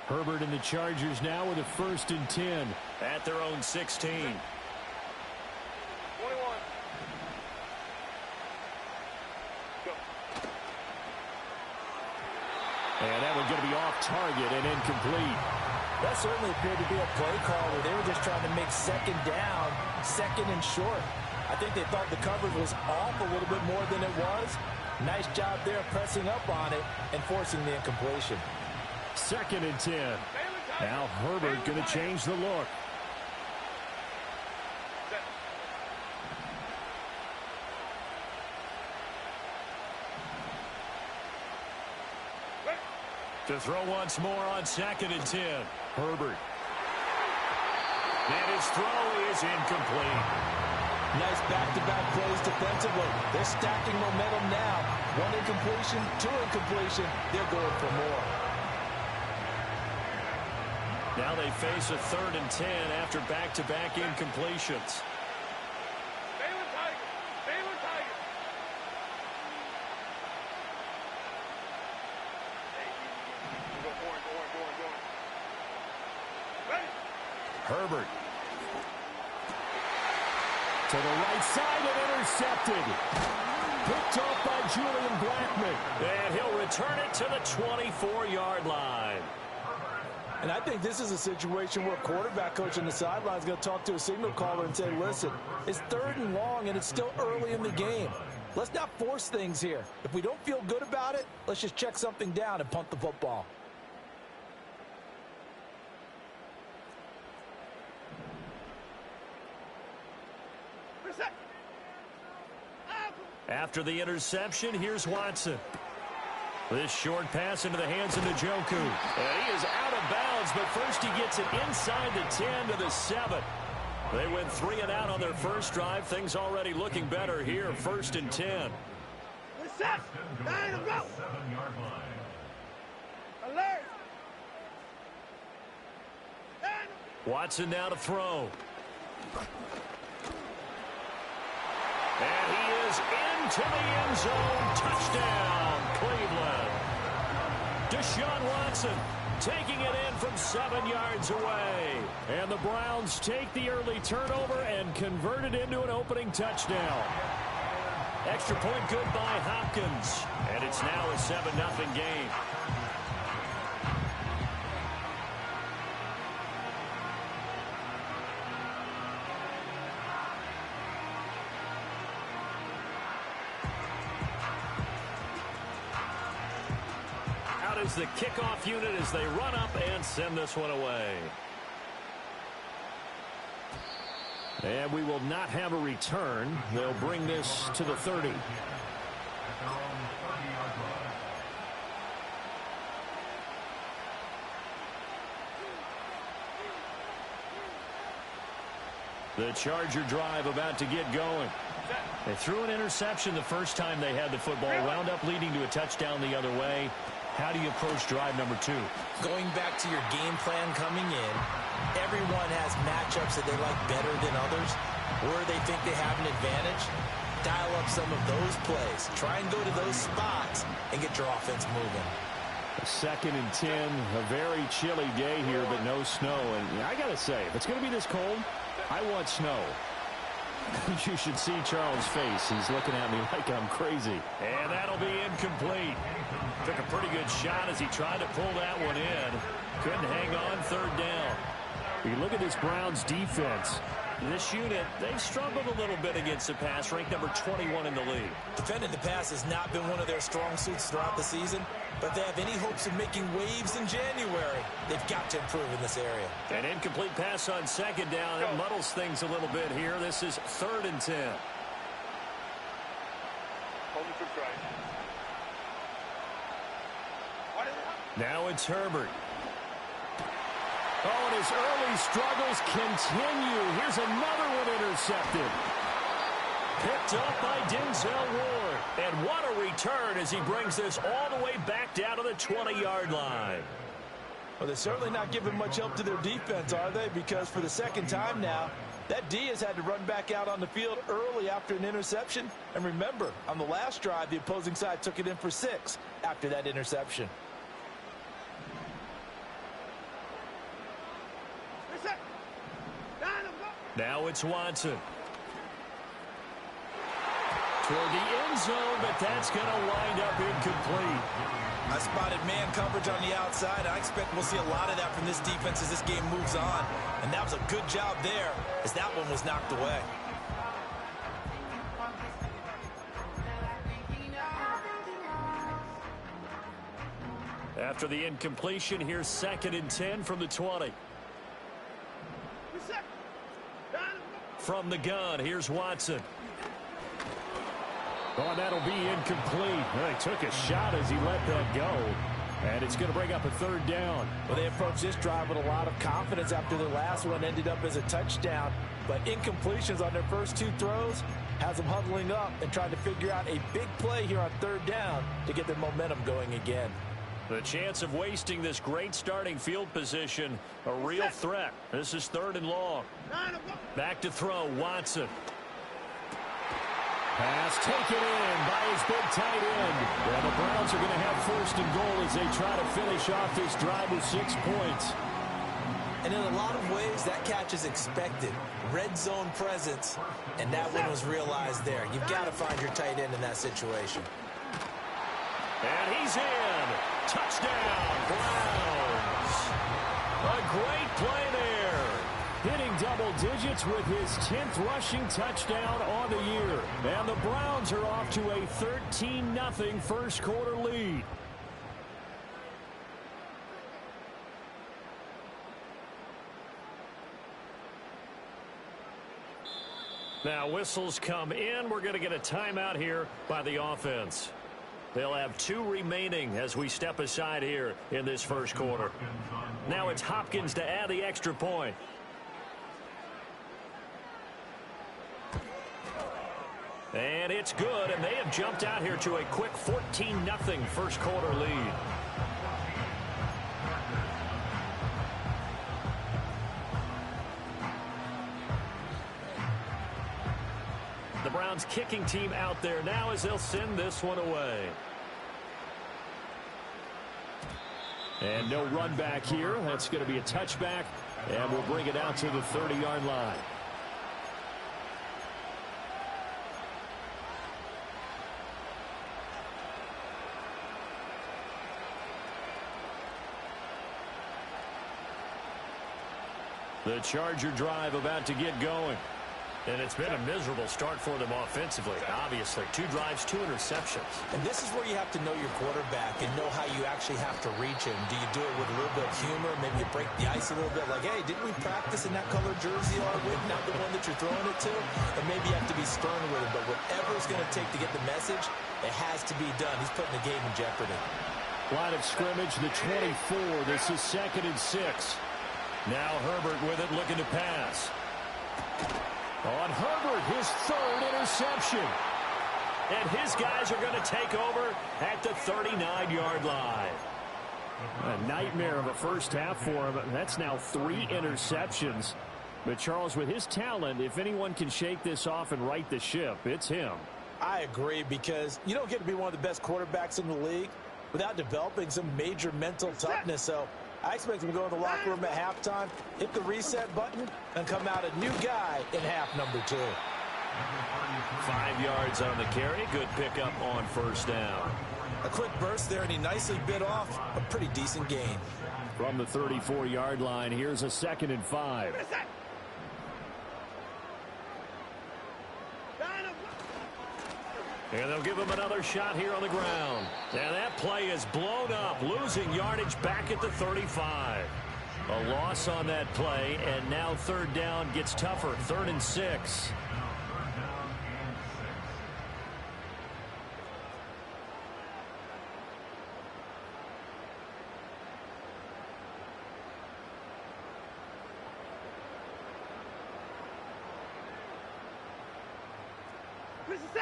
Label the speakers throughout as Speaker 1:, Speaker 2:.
Speaker 1: Herbert and the Chargers now with a 1st and 10.
Speaker 2: At their own 16.
Speaker 3: 21. Go.
Speaker 1: And that one's going to be off target and incomplete.
Speaker 4: That certainly appeared to be a play call where they were just trying to make second down, second and short. I think they thought the coverage was off a little bit more than it was. Nice job there pressing up on it and forcing the incompletion.
Speaker 1: 2nd and 10. Now Herbert going to change the look.
Speaker 2: To throw once more on 2nd and 10.
Speaker 1: Herbert.
Speaker 2: And his throw is incomplete.
Speaker 4: Nice back-to-back plays defensively. They're stacking momentum now. 1 incompletion, 2 incompletion. They're going for more.
Speaker 2: Now they face a 3rd and 10 after back-to-back incompletions.
Speaker 1: Herbert. To the right side and intercepted. Picked off by Julian Blackman.
Speaker 2: And he'll return it to the 24-yard line.
Speaker 4: And I think this is a situation where a quarterback coach on the sideline is going to talk to a signal caller and say, listen, it's 3rd and long and it's still early in the game. Let's not force things here. If we don't feel good about it, let's just check something down and punt the football.
Speaker 2: After the interception, here's Watson. This short pass into the hands of Njoku. And he is out of bounds, but first he gets it inside the 10 to the 7. They went 3 and out on their first drive. Things already looking better here. 1st and 10.
Speaker 3: Set. 9 to go. Alert.
Speaker 2: Watson now to throw. And he is into the end zone. Touchdown, Cleveland. Deshaun Watson taking it in from 7 yards away. And the Browns take the early turnover and convert it into an opening touchdown. Extra point good by Hopkins. And it's now a 7-0 game. Is the kickoff unit as they run up and send this one away.
Speaker 1: And we will not have a return. They'll bring this to the 30. The Charger drive about to get going. They threw an interception the first time they had the football, wound up leading to a touchdown the other way. How do you approach drive number 2?
Speaker 4: Going back to your game plan coming in, everyone has matchups that they like better than others, where they think they have an advantage. Dial up some of those plays. Try and go to those spots and get your offense moving.
Speaker 1: 2nd and 10, a very chilly day here, but no snow. And I got to say, if it's going to be this cold, I want snow. You should see Charles' face. He's looking at me like I'm crazy.
Speaker 2: And that'll be incomplete. Took a pretty good shot as he tried to pull that one in. Couldn't hang on 3rd down.
Speaker 1: You look at this Browns defense.
Speaker 2: This unit, they've struggled a little bit against the pass, ranked number 21 in the league.
Speaker 4: Defending the pass has not been one of their strong suits throughout the season, but they have any hopes of making waves in January. They've got to improve in this area.
Speaker 2: An incomplete pass on 2nd down. It muddles things a little bit here. This is 3rd and 10. Now it's Herbert.
Speaker 1: Oh, and his early struggles continue. Here's another one intercepted.
Speaker 2: Picked up by Denzel Ward. And what a return as he brings this all the way back down to the 20-yard line.
Speaker 4: Well, they're certainly not giving much help to their defense, are they? Because for the 2nd time now, that D has had to run back out on the field early after an interception. And remember, on the last drive, the opposing side took it in for 6 after that interception.
Speaker 2: Now it's Watson. Toward the end zone, but that's going to wind up incomplete.
Speaker 4: I spotted man coverage on the outside. I expect we'll see a lot of that from this defense as this game moves on. And that was a good job there as that one was knocked away.
Speaker 2: After the incompletion, here's 2nd and 10 from the 20. From the gun, here's Watson.
Speaker 1: Oh, that'll be incomplete. Well, he took a shot as he let that go. And it's going to bring up a 3rd down.
Speaker 4: Well, they approached this drive with a lot of confidence after their last one ended up as a touchdown. But incompletions on their first 2 throws has them huddling up and trying to figure out a big play here on 3rd down to get their momentum going again.
Speaker 2: The chance of wasting this great starting field position, a real threat. This is 3rd and long. Back to throw, Watson.
Speaker 1: Pass taken in by his big tight end. And the Browns are going to have 1st and goal as they try to finish off this drive with 6 points.
Speaker 4: And in a lot of ways, that catch is expected. Red zone presence, and that one was realized there. You've got to find your tight end in that situation.
Speaker 2: And he's in. Touchdown, Browns. A great play there.
Speaker 1: Hitting double digits with his 10th rushing touchdown on the year. And the Browns are off to a 13-0 first quarter lead.
Speaker 2: Now whistles come in. We're going to get a timeout here by the offense. They'll have 2 remaining as we step aside here in this first quarter. Now it's Hopkins to add the extra point. And it's good, and they have jumped out here to a quick 14-0 first quarter lead. The Browns kicking team out there now as they'll send this one away.
Speaker 1: And no run back here. That's going to be a touchback, and we'll bring it out to the 30-yard line. The Charger drive about to get going.
Speaker 2: And it's been a miserable start for them offensively, obviously. 2 drives, 2 interceptions.
Speaker 4: And this is where you have to know your quarterback and know how you actually have to reach him. Do you do it with a little bit of humor? Maybe you break the ice a little bit. Like, hey, didn't we practice in that color jersey all week? Not the one that you're throwing it to? And maybe you have to be stern with him. But whatever it's going to take to get the message, it has to be done. He's putting the game in jeopardy.
Speaker 1: Line of scrimmage, the 24. This is 2nd and 6.
Speaker 2: Now Herbert with it, looking to pass.
Speaker 1: On Herbert, his 3rd interception.
Speaker 2: And his guys are going to take over at the 39-yard line.
Speaker 1: A nightmare of a first half for him. That's now 3 interceptions. But Charles, with his talent, if anyone can shake this off and right the ship, it's him.
Speaker 4: I agree, because you don't get to be one of the best quarterbacks in the league without developing some major mental toughness. So I expect him to go in the locker room at halftime, hit the reset button, and come out a new guy in half number 2.
Speaker 2: 5 yards on the carry. Good pickup on first down.
Speaker 4: A quick burst there, and he nicely bit off a pretty decent gain.
Speaker 1: From the 34-yard line, here's a 2nd and 5.
Speaker 2: And they'll give him another shot here on the ground. And that play is blown up, losing yardage back at the 35. A loss on that play, and now 3rd down gets tougher, 3rd and 6.
Speaker 3: This is it.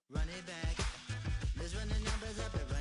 Speaker 5: Run it back. Let's run the numbers up and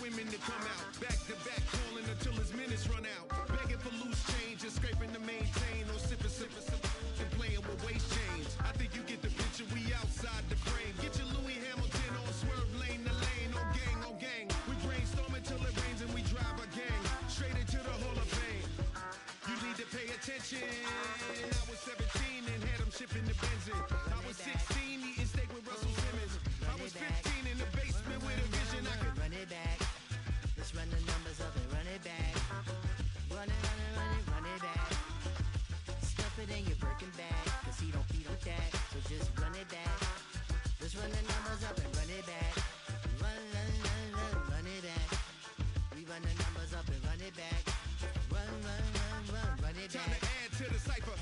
Speaker 5: women to come out. Back to back, calling until his minutes run out. Begging for loose change and scraping to maintain. Or sipping, and playing with waist chains. I think you get the picture, we outside the frame. Get your Louis Hamilton on swerve lane to lane. On gang. We brainstorm until it rains and we drive a gang. Straight into the Hall of Fame. You need to pay attention. I was 17 and had them shipping the benzin. I was 16 eating steak with Russell Simmons. I was 15 in the basement with a vision. I could
Speaker 6: run it back. Let's run the numbers up and run it back. Run it back. Stuff it in your Birkin bag, cause he don't feed with that. So just run it back. Let's run the numbers up and run it back. Run it back. We run the numbers up and run it back. Run it back.
Speaker 5: Time to add to the cipher.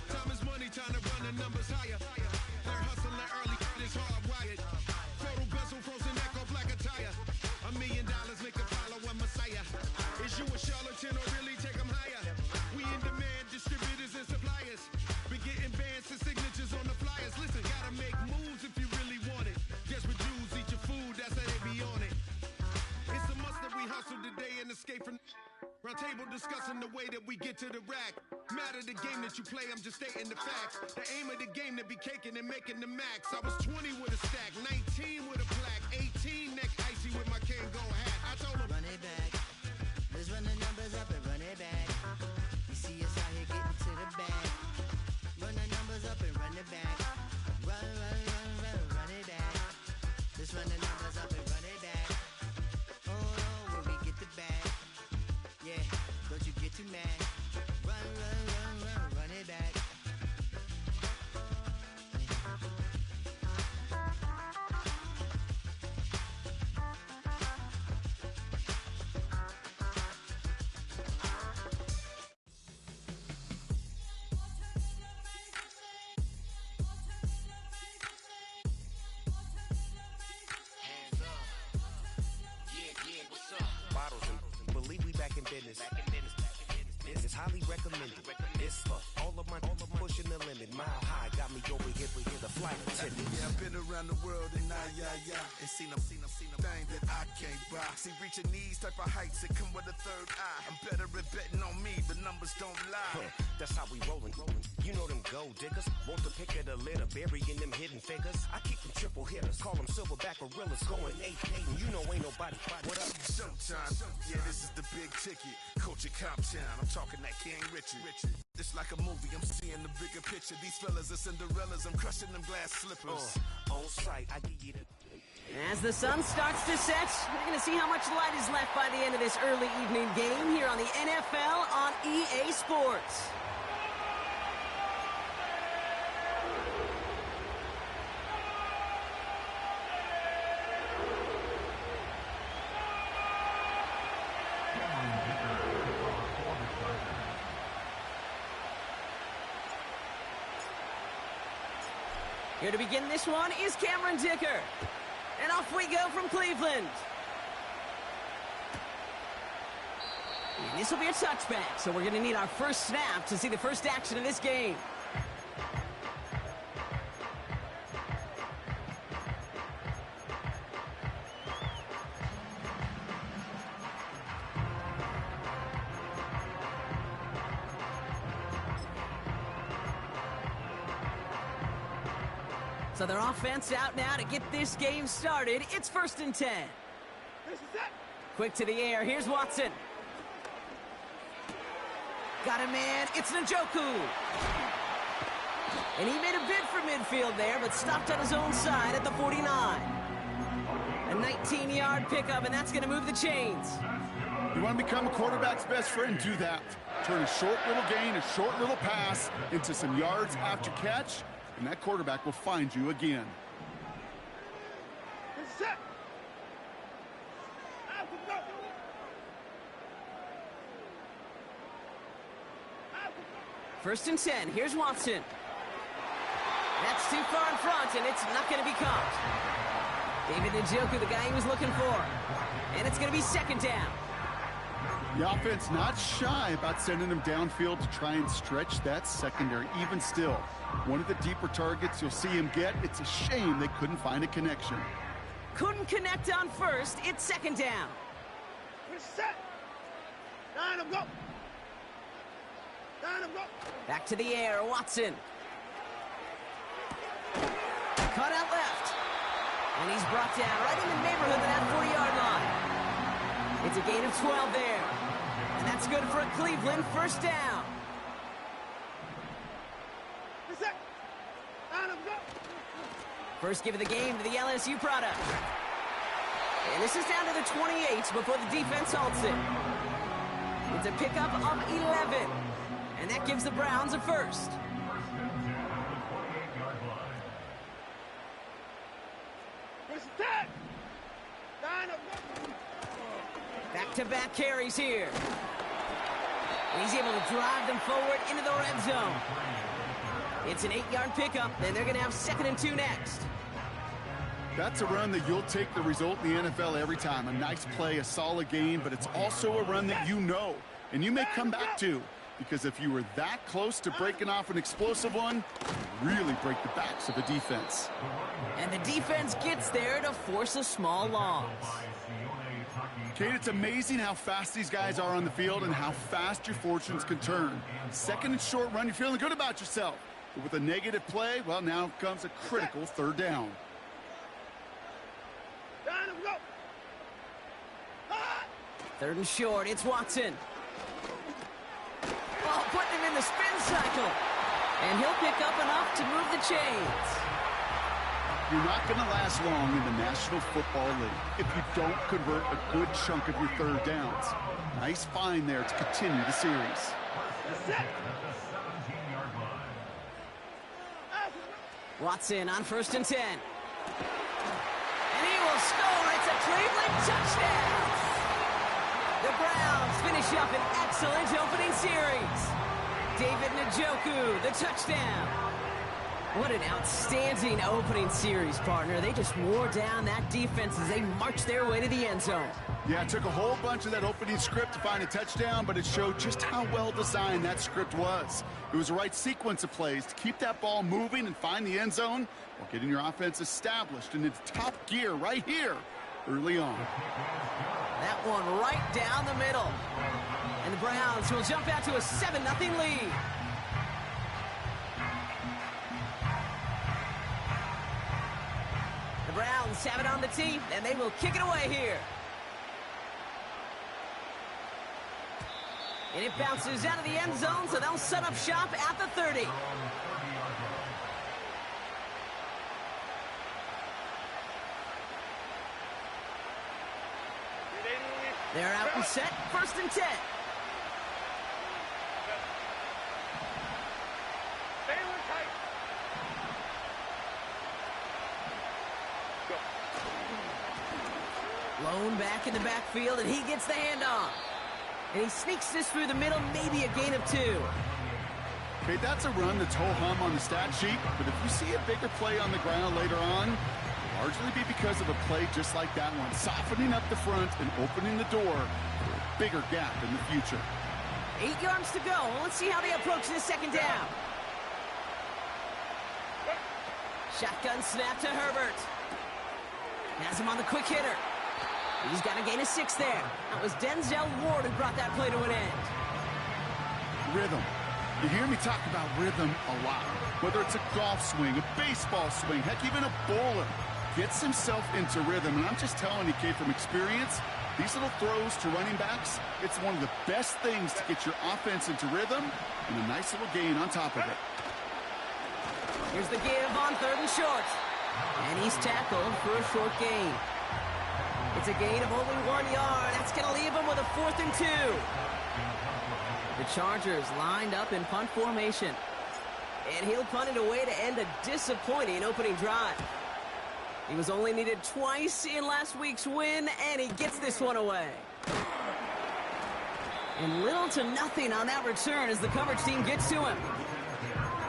Speaker 5: Time is money, time to run the numbers higher. They're hustling early, it's hardwired. Total bezel, frozen echo, black attire. $1 million make a follow a messiah. Is you a charlatan or really take them higher? We in demand, distributors and suppliers. Been getting bands and signatures on the flyers. Listen, gotta make moves if you really want it. Desperate Jews eat your food, that's how they be on it. It's a must that we hustle today and escape from round table discussing the way that we get to the rack. Matter the game that you play, I'm just stating the facts. The aim of the game to be caking and making the max. I was 20 with a stack, 19 with a plaque, 18 neck icy with my Kango hat. I told him,
Speaker 6: run it back. Let's run the numbers up and run it back. You see us out here getting to the bag. Run the numbers up and run it back. Run it back. Let's run the numbers up and run it back. Oh, when we get the bag. Yeah, don't you get too mad. Run it back.
Speaker 7: Bottles and believe we back in business. It's highly recommended. It's for all of my pushing the limit. Mile high got me over here for the flight attendant.
Speaker 5: yeah, I've been around the world and and seen them thing that I can't buy. See, reaching these type of heights, it come with a third eye. I'm better at betting on me, the numbers don't lie.
Speaker 7: That's how we rollin'. You know them gold diggers. Want the pick of the litter, burying them hidden figures. I keep them triple hitters, call them silverback gorillas, going 8-8. And you know ain't nobody. What up?
Speaker 5: Showtime, yeah, this is the big ticket. Coach at Comptown, I'm talking that King Richard. It's like a movie, I'm seeing the bigger picture. These fellas are Cinderellas, I'm crushing them glass slippers.
Speaker 7: On sight, I give you the.
Speaker 8: As the sun starts to set, we're going to see how much light is left by the end of this early evening game here on the NFL on EA Sports. Here to begin this one is Cameron Dicker. And off we go from Cleveland. And this will be a touchback, so we're going to need our first snap to see the first action of this game. So their offense out now to get this game started. It's 1st and 10. Quick to the air. Here's Watson. Got a man. It's Njoku. And he made a bid for midfield there, but stopped on his own side at the 49. A 19-yard pickup, and that's going to move the chains.
Speaker 9: You want to become a quarterback's best friend? Do that. Turn a short little gain, a short little pass into some yards after catch, and that quarterback will find you again.
Speaker 8: First and 10. Here's Watson. That's too far in front, and it's not going to be caught. David Njoku, the guy he was looking for. And it's going to be 2nd down.
Speaker 9: The offense not shy about sending them downfield to try and stretch that secondary. Even still, one of the deeper targets you'll see him get. It's a shame they couldn't find a connection.
Speaker 8: Couldn't connect on first. It's 2nd down.
Speaker 3: Set. 9 'em, go. 9 'em, go.
Speaker 8: Back to the air, Watson. Cut out left. And he's brought down right in the neighborhood of that 40-yard line. It's a gain of 12 there. And that's good for a Cleveland first down.
Speaker 3: Set. 9 'em, go.
Speaker 8: First give of the game to the LSU product. And this is down to the 28 before the defense halts it. It's a pickup of 11. And that gives the Browns a first.
Speaker 3: Set. 9 'em, go.
Speaker 8: Back-to-back carries here. And he's able to drive them forward into the red zone. It's an 8-yard pickup, and they're going to have 2nd and 2 next.
Speaker 9: That's a run that you'll take the result in the NFL every time. A nice play, a solid game, but it's also a run that you know, and you may come back to. Because if you were that close to breaking off an explosive one, you really break the backs of the defense.
Speaker 8: And the defense gets there to force a small loss.
Speaker 9: Kate, it's amazing how fast these guys are on the field and how fast your fortunes can turn. 2nd and short run, you're feeling good about yourself. But with a negative play, well, now comes a critical 3rd down.
Speaker 3: 9 'em, go.
Speaker 8: 3rd and short, it's Watson. Oh, putting him in the spin cycle. And he'll pick up enough to move the chains.
Speaker 9: You're not going to last long in the National Football League if you don't convert a good chunk of your 3rd downs. Nice find there to continue the series.
Speaker 3: Set.
Speaker 8: Watson on 1st and 10. And he will score. It's a Cleveland touchdown. The Browns finish up an excellent opening series. David Njoku, the touchdown. What an outstanding opening series, partner. They just wore down that defense as they marched their way to the end zone.
Speaker 9: Yeah, it took a whole bunch of that opening script to find a touchdown, but it showed just how well designed that script was. It was the right sequence of plays to keep that ball moving and find the end zone while getting your offense established in its top gear right here early on.
Speaker 8: That one right down the middle. And the Browns will jump out to a 7-0 lead. The Browns have it on the tee, and they will kick it away here. And it bounces out of the end zone, so they'll set up shop at the 30. They're out and set, 1st and 10. Lone back in the backfield, and he gets the handoff. And he sneaks this through the middle, maybe a gain of 2.
Speaker 9: Okay, that's a run that's ho-hum on the stat sheet, but if you see a bigger play on the ground later on, it'll largely be because of a play just like that one, softening up the front and opening the door for a bigger gap in the future.
Speaker 8: 8 yards to go. Let's see how they approach this 2nd down. Shotgun snap to Herbert. Has him on the quick hitter. He's got a gain of 6 there. That was Denzel Ward who brought that play to an end.
Speaker 9: Rhythm. You hear me talk about rhythm a lot. Whether it's a golf swing, a baseball swing, heck, even a bowler gets himself into rhythm. And I'm just telling you, Kate, from experience, these little throws to running backs, it's one of the best things to get your offense into rhythm and a nice little gain on top of it.
Speaker 8: Here's the give on 3rd and short. And he's tackled for a short gain. It's a gain of only 1 yard. That's going to leave him with a 4th and 2. The Chargers lined up in punt formation. And he'll punt it away to end a disappointing opening drive. He was only needed twice in last week's win, and he gets this one away. And little to nothing on that return as the coverage team gets to him.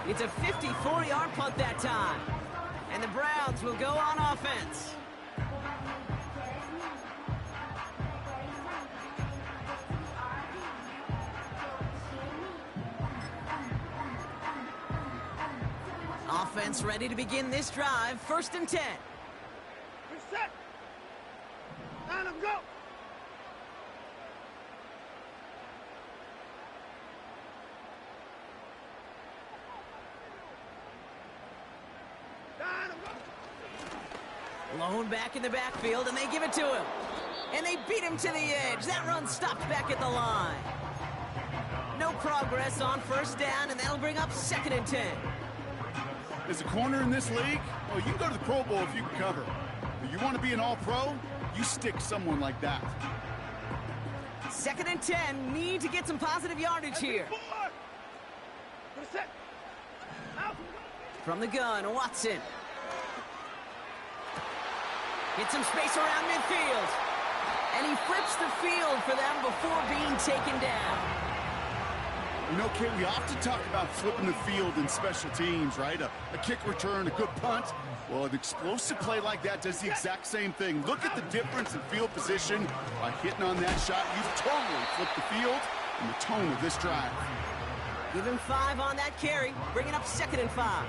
Speaker 8: It's a 54-yard punt that time. And the Browns will go on offense. Offense ready to begin this drive. 1st and 10.
Speaker 3: Set. 9 'em, go.
Speaker 8: Lone back in the backfield, and they give it to him. And they beat him to the edge. That run stopped back at the line. No progress on first down, and that'll bring up 2nd and 10.
Speaker 9: As a corner in this league, well, you can go to the Pro Bowl if you can cover. But you want to be an all-pro, you stick someone like that.
Speaker 8: 2nd and 10, need to get some positive yardage here. From the gun, Watson. Get some space around midfield. And he flips the field for them before being taken down.
Speaker 9: You know, Kate, we often talk about flipping the field in special teams, right? A kick return, a good punt. Well, an explosive play like that does the exact same thing. Look at the difference in field position. By hitting on that shot, you've totally flipped the field and the tone of this drive.
Speaker 8: Give him 5 on that carry, bringing up 2nd and 5.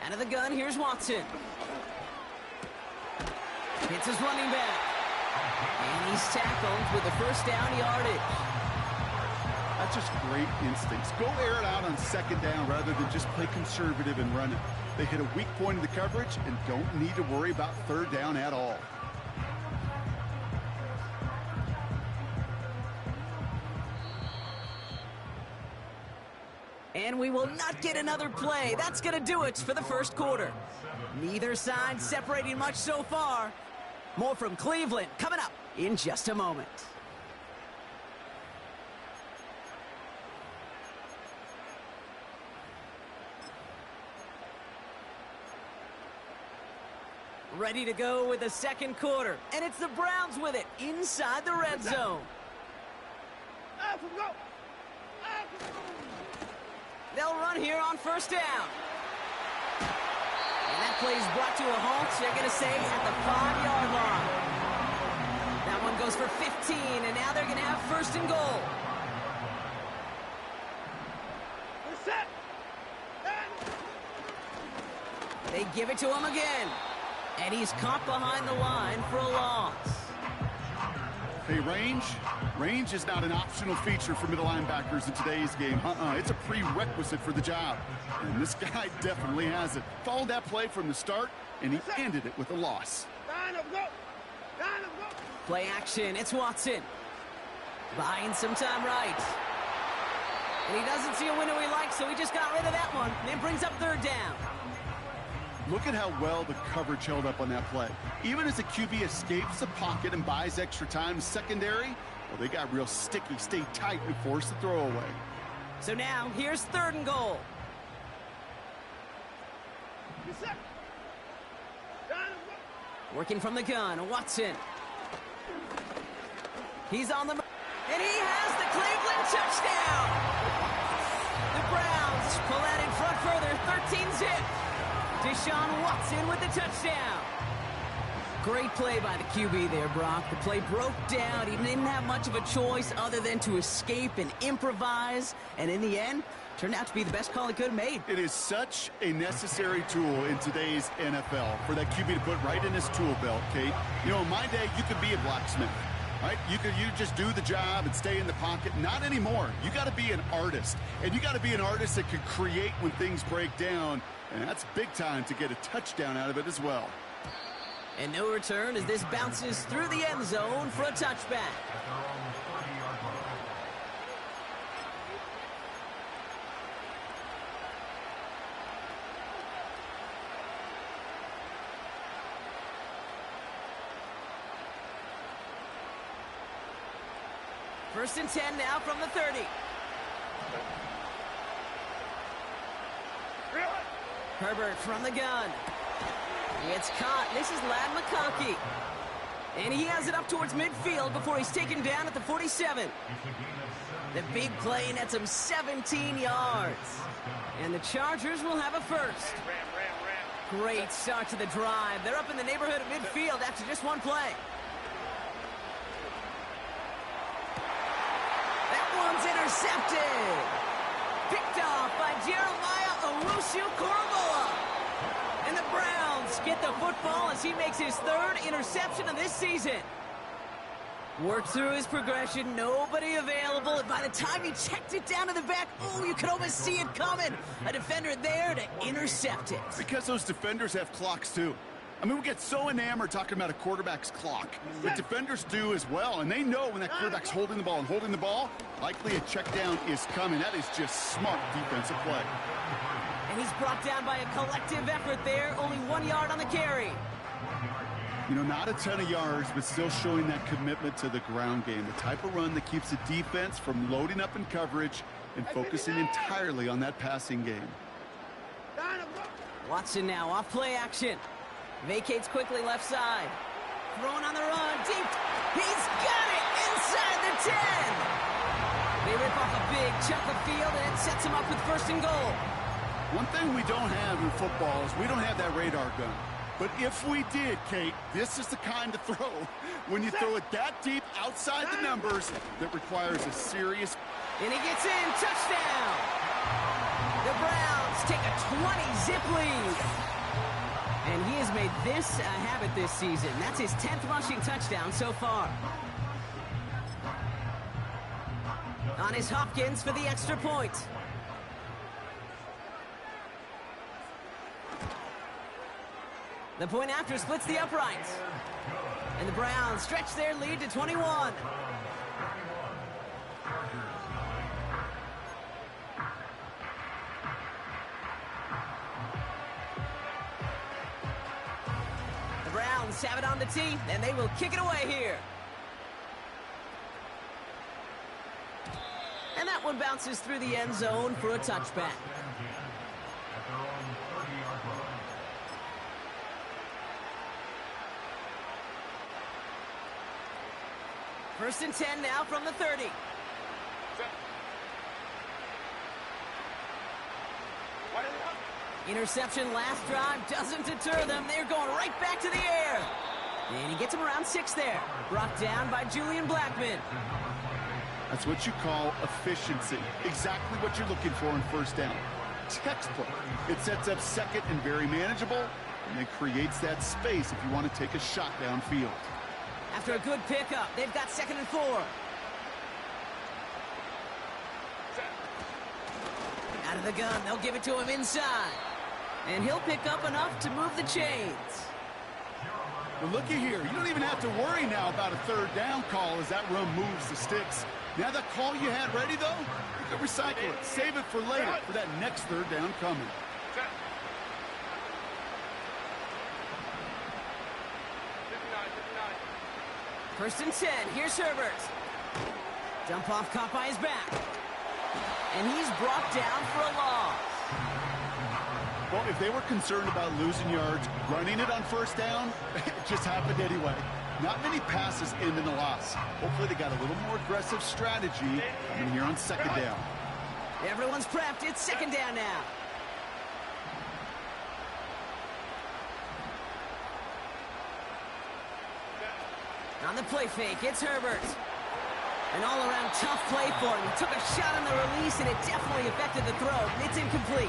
Speaker 8: Out of the gun, here's Watson. Hits his running back. And he's tackled with the first down yardage.
Speaker 9: That's just great instincts. Go air it out on 2nd down rather than just play conservative and run it. They hit a weak point in the coverage and don't need to worry about 3rd down at all.
Speaker 8: And we will not get another play. That's going to do it for the first quarter. Neither side separating much so far. More from Cleveland coming up in just a moment. Ready to go with the second quarter. And it's the Browns with it inside the red zone. They'll run here on first down. And that play is brought to a halt, they're going to say, at the 5-yard line. That one goes for 15, and now they're going to have 1st and goal. They give it to him again. And he's caught behind the line for a loss.
Speaker 9: Hey, range is not an optional feature for middle linebackers in today's game. It's a prerequisite for the job. And this guy definitely has it. Followed that play from the start, and he ended it with a loss.
Speaker 8: Play action, it's Watson. Buying some time right. And he doesn't see a window he likes, so he just got rid of that one. And it brings up 3rd down.
Speaker 9: Look at how well the coverage held up on that play. Even as the QB escapes the pocket and buys extra time secondary, well, they got real sticky, stayed tight, and forced the throw away.
Speaker 8: So now, here's 3rd and goal. Working from the gun, Watson. He's on the move, and he has the Cleveland touchdown. The Browns pull out in front further, 13-zip. Deshaun Watson with the touchdown. Great play by the QB there, Brock. The play broke down. He didn't have much of a choice other than to escape and improvise. And in the end, turned out to be the best call he could have made.
Speaker 9: It is such a necessary tool in today's NFL for that QB to put right in his tool belt, Kate. You know, in my day, you could be a blacksmith, right? You just do the job and stay in the pocket. Not anymore. You got to be an artist. And you got to be an artist that can create when things break down. And that's big time to get a touchdown out of it as well.
Speaker 8: And no return as this bounces through the end zone for a touchback. First and 10 now from the 30. Herbert from the gun. It's caught. This is Ladd McConkey. And he has it up towards midfield before he's taken down at the 47. The big play nets him 17 yards. And the Chargers will have a first. Great start to the drive. They're up in the neighborhood of midfield after just one play. That one's intercepted. Picked off by Jeremiah Owusu-Koramoah. And the Browns get the football as he makes his 3rd interception of this season. Worked through his progression, nobody available, and by the time he checked it down to the back, oh, you could almost see it coming. A defender there to intercept it.
Speaker 9: Because those defenders have clocks, too. I mean, we get so enamored talking about a quarterback's clock, but defenders do as well, and they know when that quarterback's holding the ball and holding the ball, likely a check down is coming. That is just smart defensive play.
Speaker 8: And he's brought down by a collective effort there, only 1 yard on the carry.
Speaker 9: You know, not a ton of yards, but still showing that commitment to the ground game, the type of run that keeps the defense from loading up in coverage and focusing entirely on that passing game.
Speaker 8: Watson now off play action. Vacates quickly left side. Throwing on the run, deep. He's got it inside the 10. They rip off a big chunk of field, and it sets him up with 1st and goal.
Speaker 9: One thing we don't have in football is we don't have that radar gun. But if we did, Kate, this is the kind of throw, when you throw it that deep outside the numbers, that requires a serious...
Speaker 8: And he gets in, touchdown! The Browns take a 20-zip lead. And he has made this a habit this season. That's his 10th rushing touchdown so far. On his Hopkins for the extra point. The point after splits the uprights. And the Browns stretch their lead to 21. The Browns have it on the tee, and they will kick it away here. And that one bounces through the end zone for a touchback. First and 10 now from the 30. Interception last drive doesn't deter them. They're going right back to the air. And he gets him around 6 there. Brought down by Julian Blackman.
Speaker 9: That's what you call efficiency. Exactly what you're looking for in 1st down. Textbook. It sets up 2nd and very manageable, and it creates that space if you want to take a shot downfield.
Speaker 8: After a good pickup, they've got 2nd and 4. Out of the gun, they'll give it to him inside. And he'll pick up enough to move the chains.
Speaker 9: But looky here, you don't even have to worry now about a 3rd down call as that run moves the sticks. Now that call you had ready, though, you can recycle it. Save it for later for that next 3rd down coming.
Speaker 8: First and 10, here's Herbert. Jump off caught by his back. And he's brought down for a loss.
Speaker 9: Well, if they were concerned about losing yards, running it on 1st down, it just happened anyway. Not many passes end in a loss. Hopefully they got a little more aggressive strategy coming here on 2nd down.
Speaker 8: Everyone's prepped. It's 2nd down now. On the play fake, it's Herbert. An all-around tough play for him. He took a shot on the release, and it definitely affected the throw. It's incomplete.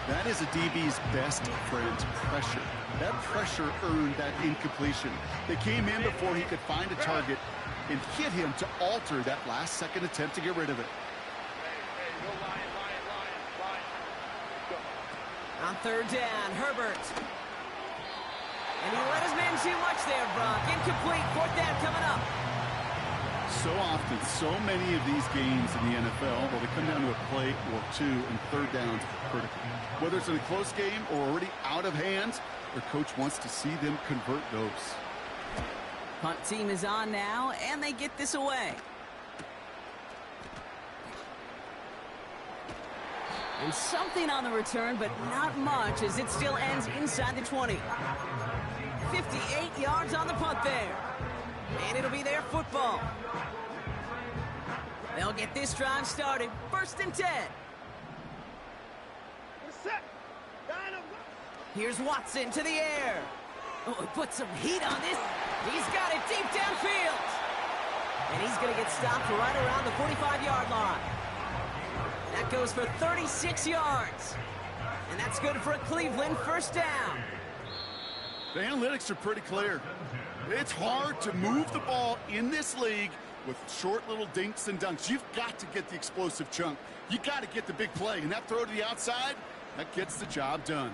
Speaker 9: That is a DB's best friend, pressure. That pressure earned that incompletion. They came in before he could find a target and hit him to alter that last-second attempt to get rid of it.
Speaker 8: On 3rd down, Herbert. And he let his man too much there, Brock. Incomplete. 4th down coming up.
Speaker 9: So often, so many of these games in the NFL, well, they come down to a play or 2, and 3rd downs are critical. Whether it's in a close game or already out of hand, their coach wants to see them convert those.
Speaker 8: Punt team is on now, and they get this away. And something on the return, but not much, as it still ends inside the 20. 58 yards on the punt there. And it'll be their football. They'll get this drive started. 1st and 10. Here's Watson to the air. Oh, he put some heat on this. He's got it deep downfield. And he's going to get stopped right around the 45-yard line. That goes for 36 yards. And that's good for a Cleveland 1st down.
Speaker 9: The analytics are pretty clear. It's hard to move the ball in this league with short little dinks and dunks. You've got to get the explosive chunk. You got to get the big play. And that throw to the outside, that gets the job done.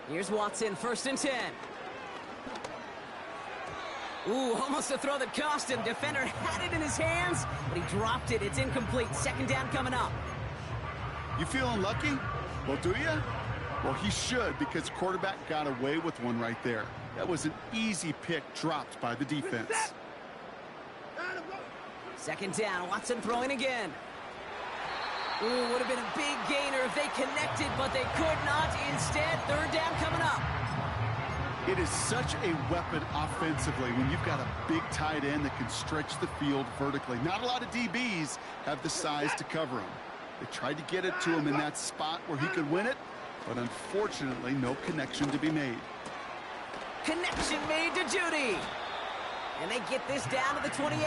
Speaker 8: Here's Watson, 1st and 10. Ooh, almost a throw that cost him. Defender had it in his hands, but he dropped it. It's incomplete. 2nd down coming up.
Speaker 9: You feeling lucky? Well, do you? Well, he should, because quarterback got away with one right there. That was an easy pick dropped by the defense.
Speaker 8: 2nd down, Watson throwing again. Ooh, would have been a big gainer if they connected, but they could not. Instead, 3rd down coming up.
Speaker 9: It is such a weapon offensively when you've got a big tight end that can stretch the field vertically. Not a lot of DBs have the size to cover him. They tried to get it to him in that spot where he could win it, but unfortunately, no connection to be made.
Speaker 8: Connection made to Judy. And they get this down to the 28.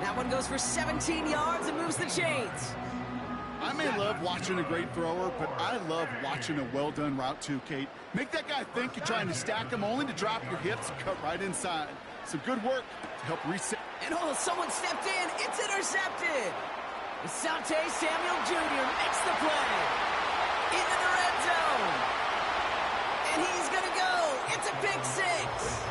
Speaker 8: That one goes for 17 yards and moves the chains.
Speaker 9: I may love watching a great thrower, but I love watching a well-done route too, Kate. Make that guy think you're trying to stack him only to drop your hips, cut right inside. Some good work to help reset.
Speaker 8: And oh, someone stepped in. It's intercepted. Asante Samuel Jr. makes the play. Into the red zone. And he's going to go. It's a pick 6.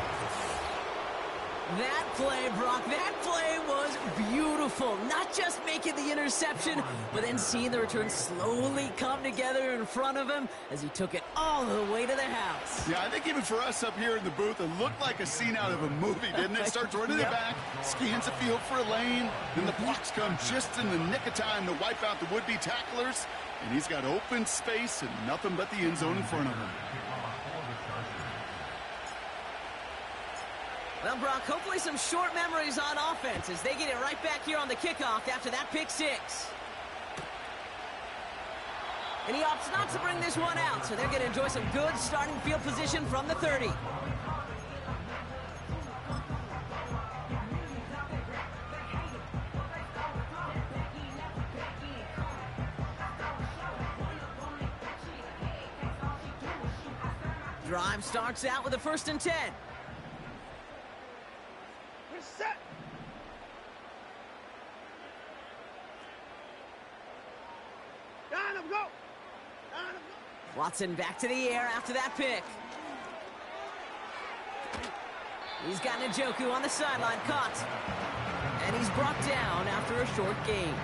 Speaker 8: That play, Brock, that play was beautiful. Not just making the interception, but then seeing the return slowly come together in front of him as he took it all the way to the house.
Speaker 9: Yeah, I think even for us up here in the booth, it looked like a scene out of a movie, didn't it? Starts running it back, scans the field for a lane, then the blocks come just in the nick of time to wipe out the would-be tacklers, and he's got open space and nothing but the end zone in front of him.
Speaker 8: Well, Brock, hopefully some short memories on offense as they get it right back here on the kickoff after that pick 6. And he opts not to bring this one out, so they're going to enjoy some good starting field position from the 30. Drive starts out with a 1st and 10.
Speaker 3: Set. Down him, go. Down him, go.
Speaker 8: Watson back to the air after that pick. He's got Njoku on the sideline, caught. And he's brought down after a short gain.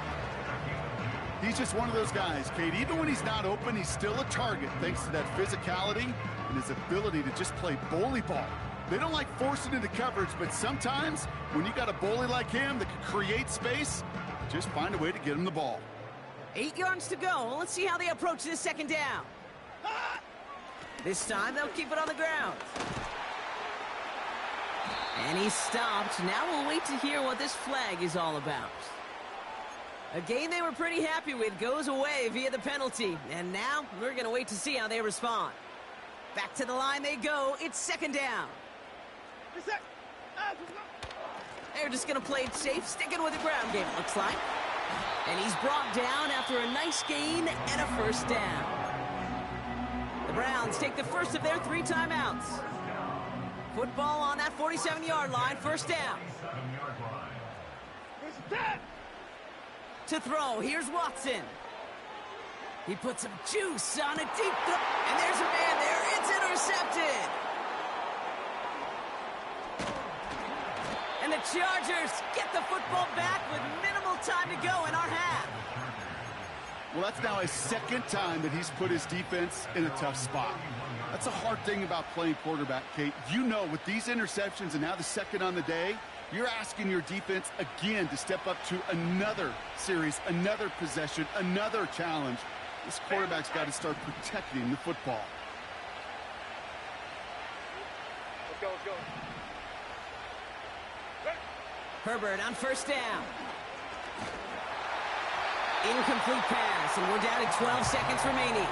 Speaker 9: He's just one of those guys, Kate. Even when he's not open, he's still a target thanks to that physicality and his ability to just play bully ball. They don't like forcing into coverage, but sometimes when you got a bully like him that can create space, just find a way to get him the ball.
Speaker 8: 8 yards to go. Let's see how they approach this 2nd down. This time they'll keep it on the ground. And he stopped. Now we'll wait to hear what this flag is all about. A game they were pretty happy with goes away via the penalty. And now we're going to wait to see how they respond. Back to the line they go. It's 2nd down. They're just going to play it safe, sticking with the ground game, it looks like. And he's brought down after a nice gain and a 1st down. The Browns take the first of their 3 timeouts. Football on that 47-yard line, 1st down. To throw, here's Watson. He puts some juice on a deep throw, and there's a man there. It's intercepted. And the Chargers get the football back with minimal time to go in our half.
Speaker 9: Well, that's now his 2nd time that he's put his defense in a tough spot. That's a hard thing about playing quarterback, Kate. You know, with these interceptions and now the 2nd on the day, you're asking your defense again to step up to another series, another possession, another challenge. This quarterback's got to start protecting the football.
Speaker 3: Let's go, let's go.
Speaker 8: Herbert on 1st down. Incomplete pass, and we're down to 12 seconds remaining.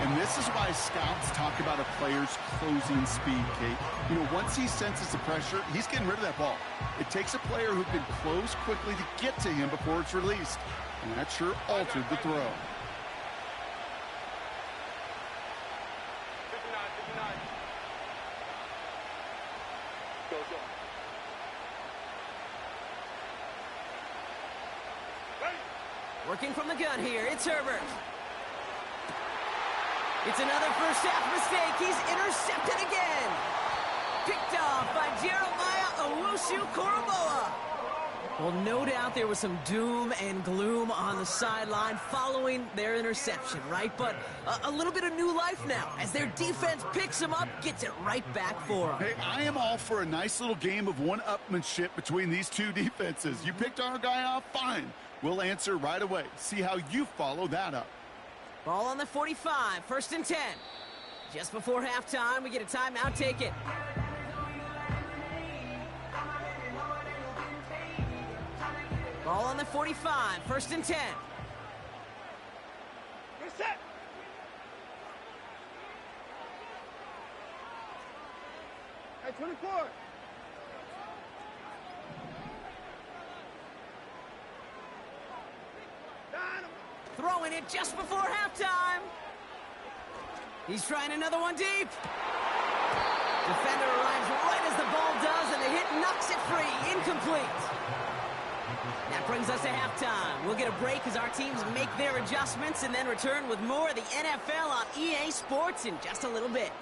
Speaker 9: And this is why scouts talk about a player's closing speed, Kate. You know, once he senses the pressure, he's getting rid of that ball. It takes a player who can close quickly to get to him before it's released. And that sure altered the throw.
Speaker 3: 59. Go. Ready?
Speaker 8: Working from the gun here, it's Herbert. It's another first half mistake. He's intercepted again. Picked off by Jeremiah Owusu-Koramoah. Well, no doubt there was some doom and gloom on the sideline following their interception, right? But a little bit of new life now as their defense picks him up, gets it right back for him.
Speaker 9: Hey, I am all for a nice little game of one-upmanship between these two defenses. You picked our guy off, fine. We'll answer right away. See how you follow that up.
Speaker 8: Ball on the 45, 1st and 10. Just before halftime, we get a timeout taken. Ball on the 45, 1st and 10.
Speaker 3: Get set. Hey, 24.
Speaker 8: Throwing it just before halftime. He's trying another one deep. Defender arrives right as the ball does, and the hit knocks it free. Incomplete. That brings us to halftime. We'll get a break as our teams make their adjustments and then return with more of the NFL on EA Sports in just a little bit.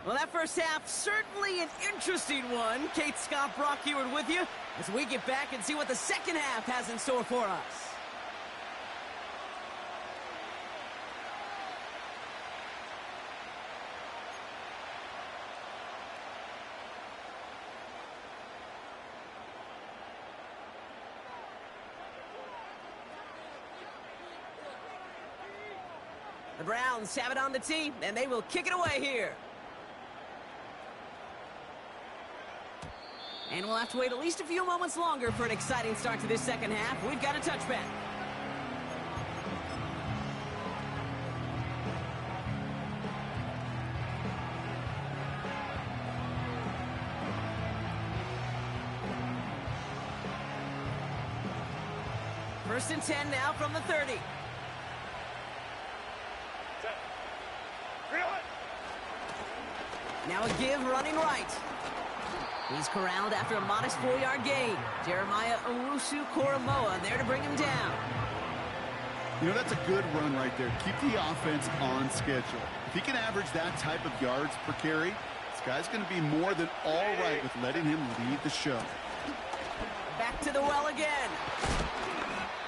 Speaker 8: Well, that first half, certainly an interesting one. Kate Scott, Brock Eward with you as we get back and see what the second half has in store for us. The Browns have it on the tee, and they will kick it away here. And we'll have to wait at least a few moments longer for an exciting start to this second half. We've got a touchback. First and 10 now from the 30. Now a give running right. He's corralled after a modest 4-yard gain. Jeremiah Owusu-Koramoah there to bring him down.
Speaker 9: You know, that's a good run right there. Keep the offense on schedule. If he can average that type of yards per carry, this guy's going to be more than all right with letting him lead the show.
Speaker 8: Back to the well again.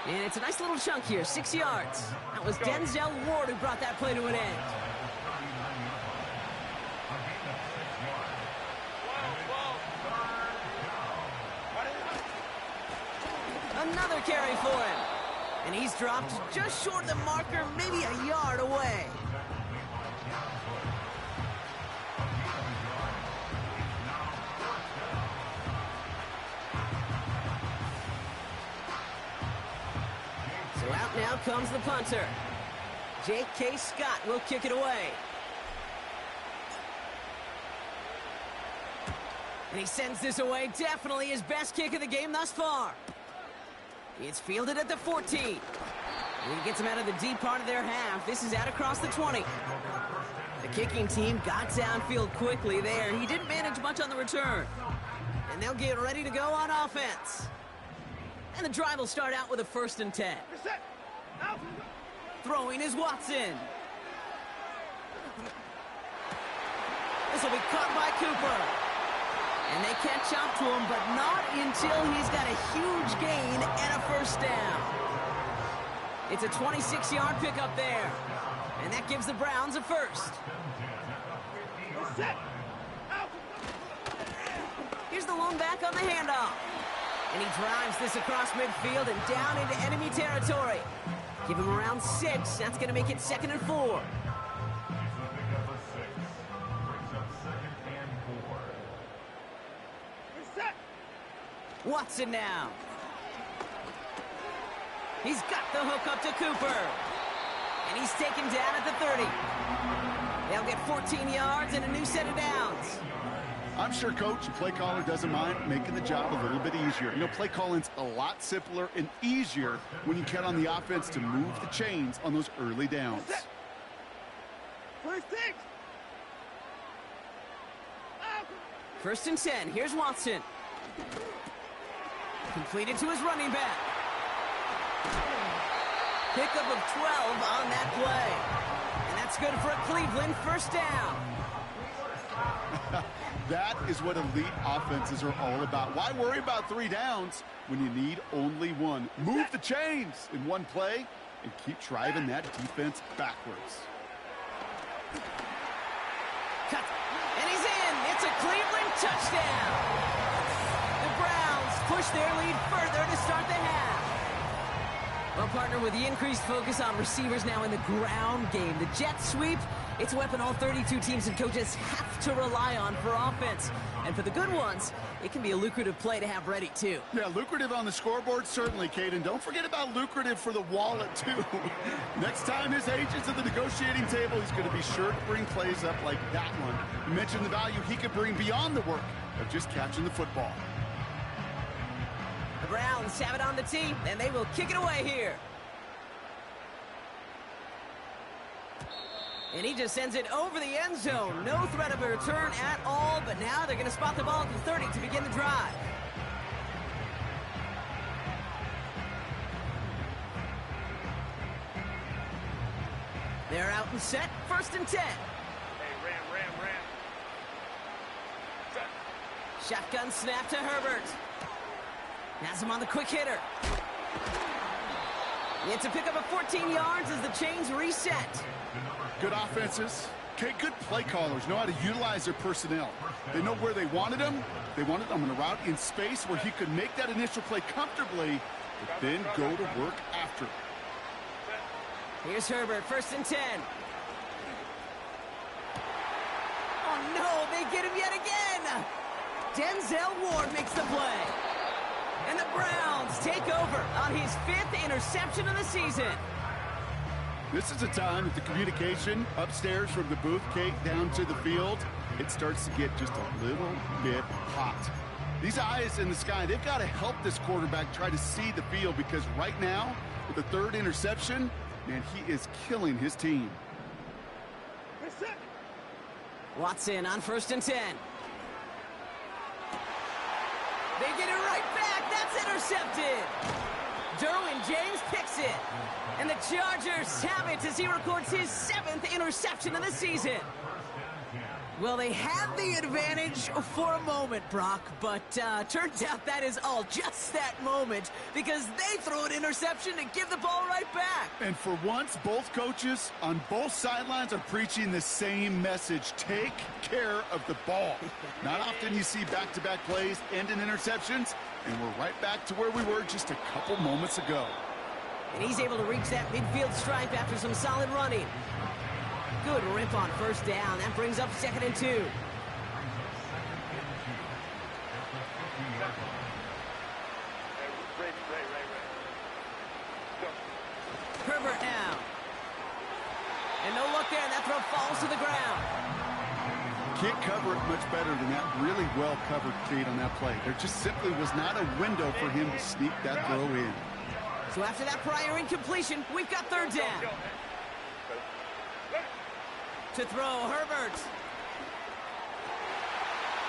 Speaker 8: And it's a nice little chunk here, 6 yards. That was Denzel Ward who brought that play to an end. Another carry for him. And he's dropped just short of the marker, maybe a yard away. So out now comes the punter. J.K. Scott will kick it away. And he sends this away. Definitely his best kick of the game thus far. It's fielded at the 14. And he gets him out of the deep part of their half. This is out across the 20. The kicking team got downfield quickly there. He didn't manage much on the return. And they'll get ready to go on offense. And the drive will start out with a 1st and 10. Throwing is Watson. This will be caught by Cooper. And they catch up to him, but not until he's got a huge gain and a 1st down. It's a 26-yard pickup there. And that gives the Browns a 1st. Here's the lone back on the handoff. And he drives this across midfield and down into enemy territory. Give him around 6. That's going to make it 2nd and 4. Watson now. He's got the hook up to Cooper. And he's taken down at the 30. They'll get 14 yards and a new set of downs.
Speaker 9: I'm sure coach and play caller doesn't mind making the job a little bit easier. You know, play calling's a lot simpler and easier when you count on the offense to move the chains on those early downs.
Speaker 3: First six.
Speaker 8: First and 10. Here's Watson. Completed to his running back. Pickup of 12 on that play. And that's good for a Cleveland first down.
Speaker 9: That is what elite offenses are all about. Why worry about 3 downs when you need only 1? Move the chains in one play and keep driving that defense backwards.
Speaker 8: Cut. And he's in. It's a Cleveland touchdown. The Browns push their lead further to start the half. Well, partner, with the increased focus on receivers now in the ground game, the jet sweep, it's a weapon all 32 teams and coaches have to rely on for offense. And for the good ones, it can be a lucrative play to have ready, too.
Speaker 9: Yeah, lucrative on the scoreboard, certainly, Caden. Don't forget about lucrative for the wallet, too. Next time his agent's at the negotiating table, he's going to be sure to bring plays up like that one. You mentioned the value he could bring beyond the work of just catching the football.
Speaker 8: The Browns have it on the tee, and they will kick it away here. And he just sends it over the end zone. No threat of a return at all, but now they're going to spot the ball at the 30 to begin the drive. They're out and set. First and 10.
Speaker 3: Hey, ram. Set.
Speaker 8: Shotgun snap to Herbert. Has him on the quick hitter. It's a pickup of 14 yards as the chains reset.
Speaker 9: Good offenses. Okay, good play callers know how to utilize their personnel. They know where they wanted them. They wanted them on a route in space where he could make that initial play comfortably, but then go to work after.
Speaker 8: Here's Herbert, first and 10. Oh, no, they get him yet again. Denzel Ward makes the play. And the Browns take over on his 5th interception of the season.
Speaker 9: This is a time that the communication upstairs from the booth, Kate, down to the field, it starts to get just a little bit hot. These eyes in the sky, they've got to help this quarterback try to see the field, because right now, with the 3rd interception, man, he is killing his team.
Speaker 8: Watson on first and 10. They get it right back. That's intercepted. Derwin James picks it. And the Chargers have it as he records his 7th interception of the season. Well, they had the advantage for a moment, Brock, but turns out that is all just that moment, because they throw an interception to give the ball right back.
Speaker 9: And for once, both coaches on both sidelines are preaching the same message. Take care of the ball. Not often you see back-to-back plays end in interceptions, and we're right back to where we were just a couple moments ago.
Speaker 8: And he's able to reach that midfield stripe after some solid running. Good rip on first down. That brings up 2nd and 2. Herbert now. And no look there. That throw falls to the ground.
Speaker 9: Can't cover it much better than that. Really well covered, Kate, on that play. There just simply was not a window for him to sneak that throw in.
Speaker 8: So after that prior incompletion, we've got 3rd down. To throw, Herbert.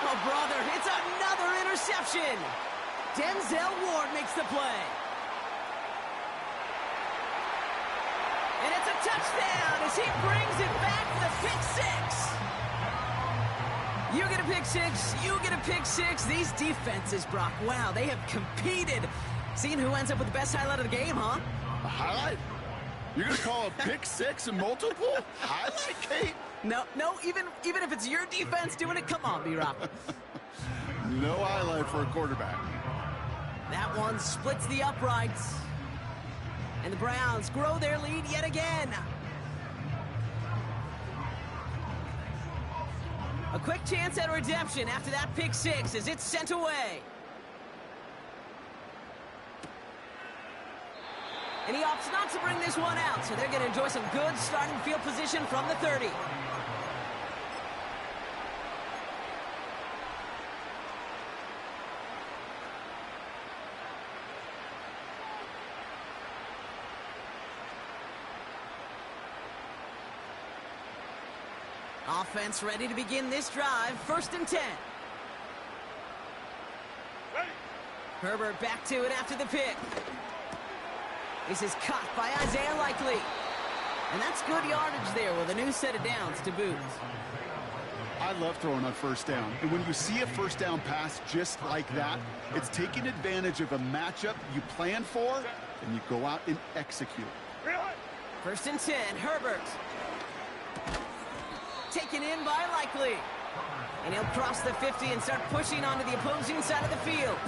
Speaker 8: Oh, brother, it's another interception. Denzel Ward makes the play. And it's a touchdown as he brings it back for the pick 6. You get a pick 6, you get a pick 6. These defenses, Brock, wow, they have competed. Seeing who ends up with the best highlight of the game, huh?
Speaker 9: A highlight? You're going to call a pick 6 and multiple? Highlight, Kate?
Speaker 8: No, even if it's your defense doing it, come on, B-Rob.
Speaker 9: No highlight for a quarterback.
Speaker 8: That one splits the uprights. And the Browns grow their lead yet again. A quick chance at redemption after that pick 6 as it's sent away. And he opts not to bring this one out, so they're going to enjoy some good starting field position from the 30. Offense ready to begin this drive. 1st and 10.
Speaker 3: Ready.
Speaker 8: Herbert back to it after the pick. This is caught by Isaiah Likely. And that's good yardage there with a new set of downs to boot.
Speaker 9: I love throwing on 1st down. And when you see a 1st down pass just like that, it's taking advantage of a matchup you plan for, and you go out and execute.
Speaker 8: 1st and 10, Herbert. Taken in by Likely. And he'll cross the 50 and start pushing onto the opposing side of the field.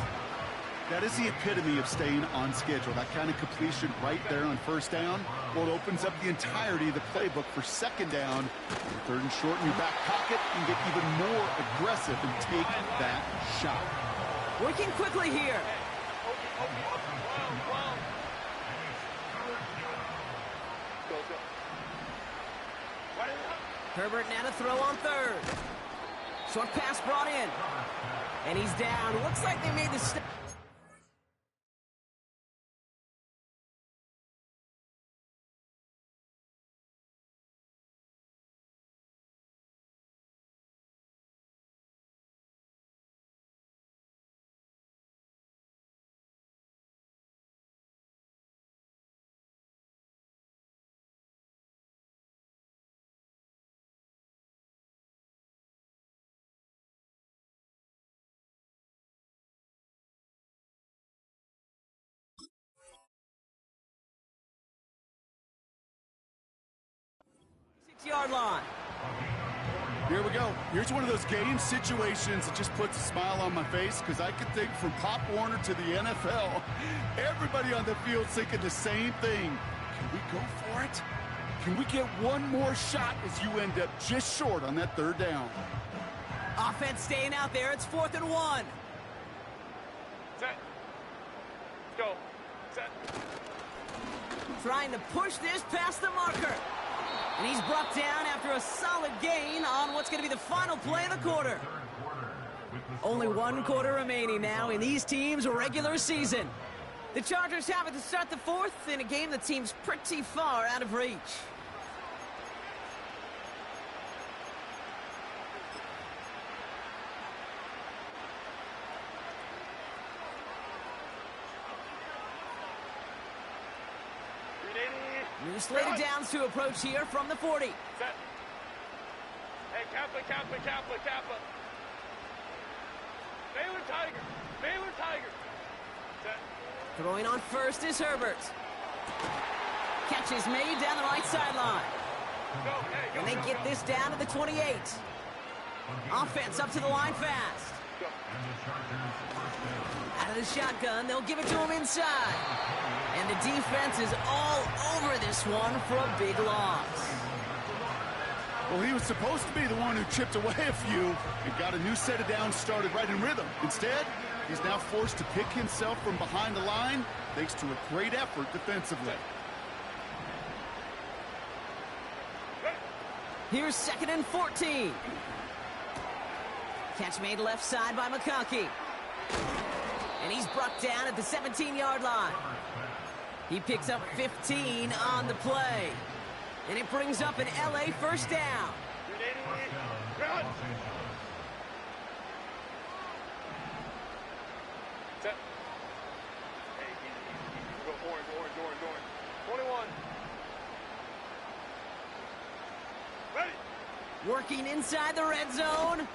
Speaker 9: That is the epitome of staying on schedule. That kind of completion right there on 1st down. Well, it opens up the entirety of the playbook for 2nd down. 3rd and short in your back pocket, and get even more aggressive and take that shot.
Speaker 8: Working quickly here. Herbert now to throw on 3rd. Short pass brought in. And he's down. Looks like they made the step. Yard line.
Speaker 9: Here we go. Here's one of those game situations that just puts a smile on my face, because I can think from Pop Warner to the NFL, everybody on the field's thinking the same thing. Can we go for it? Can we get one more shot as you end up just short on that 3rd down?
Speaker 8: Offense staying out there. It's 4th and 1.
Speaker 3: Set. Go. Set.
Speaker 8: Trying to push this past the marker. And he's brought down after a solid gain on what's going to be the final play of the quarter. Only 1 quarter remaining now in these teams' regular season. The Chargers have it to start the 4th in a game that seems pretty far out of reach. New slate of downs to approach here from the 40.
Speaker 3: Set. Hey, Kappa. Baylor Tiger. Set.
Speaker 8: Throwing on 1st is Herbert. Catch is made down the right sideline.
Speaker 3: Go. Hey, go.
Speaker 8: And they get this down to the 28. Offense up to the line fast.
Speaker 3: Go.
Speaker 8: Out of the shotgun, they'll give it to him inside. And the defense is all over this one for a big loss.
Speaker 9: Well, he was supposed to be the one who chipped away a few and got a new set of downs started right in rhythm. Instead, he's now forced to pick himself from behind the line thanks to a great effort defensively.
Speaker 8: Here's 2nd and 14. Catch made left side by McConkey. And he's brought down at the 17-yard line. He picks up 15 on the play. And it brings up an LA 1st down.
Speaker 3: Set. Hey, go orange. 21. Ready.
Speaker 8: Working inside the red zone.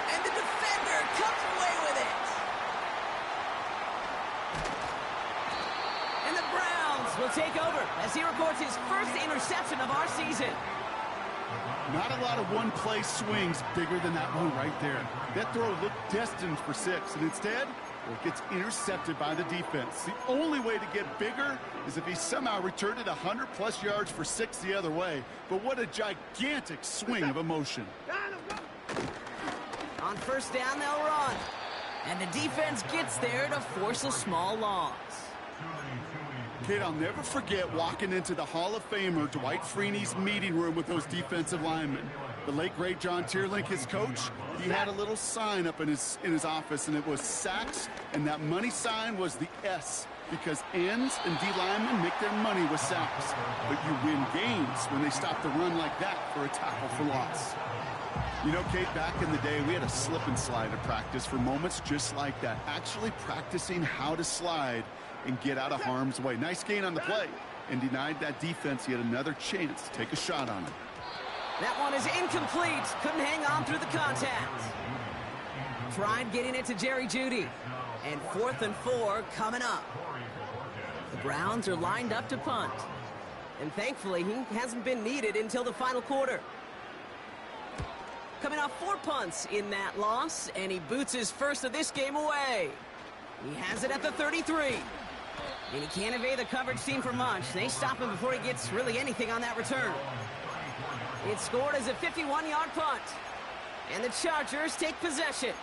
Speaker 8: And the defender comes away with it. And the Browns will take over as he records his 1st interception of our season.
Speaker 9: Not a lot of one-play swings bigger than that one right there. That throw looked destined for 6, and instead, it gets intercepted by the defense. The only way to get bigger is if he somehow returned it 100-plus yards for 6 the other way. But what a gigantic swing of emotion.
Speaker 8: On 1st down, they'll run. And the defense gets there to force a small loss.
Speaker 9: Kid, I'll never forget walking into the Hall of Famer Dwight Freeney's meeting room with those defensive linemen. The late, great John Tierlink, his coach, he had a little sign up in his office, and it was sacks, and that money sign was the S because ends and D linemen make their money with sacks. But you win games when they stop the run like that for a tackle for loss. You know, Kate, back in the day, we had a slip and slide at practice for moments just like that. Actually practicing how to slide and get out of harm's way. Nice gain on the play, and denied that defense yet another chance to take a shot on him.
Speaker 8: That one is incomplete. Couldn't hang on through the contact. Tried getting it to Jerry Jeudy. And 4th and 4 coming up. The Browns are lined up to punt. And thankfully, he hasn't been needed until the final quarter. Coming off 4 punts in that loss, and he boots his first of this game away. He has it at the 33. And he can't evade the coverage team for much. They stop him before he gets really anything on that return. It's scored as a 51-yard punt. And the Chargers take possession.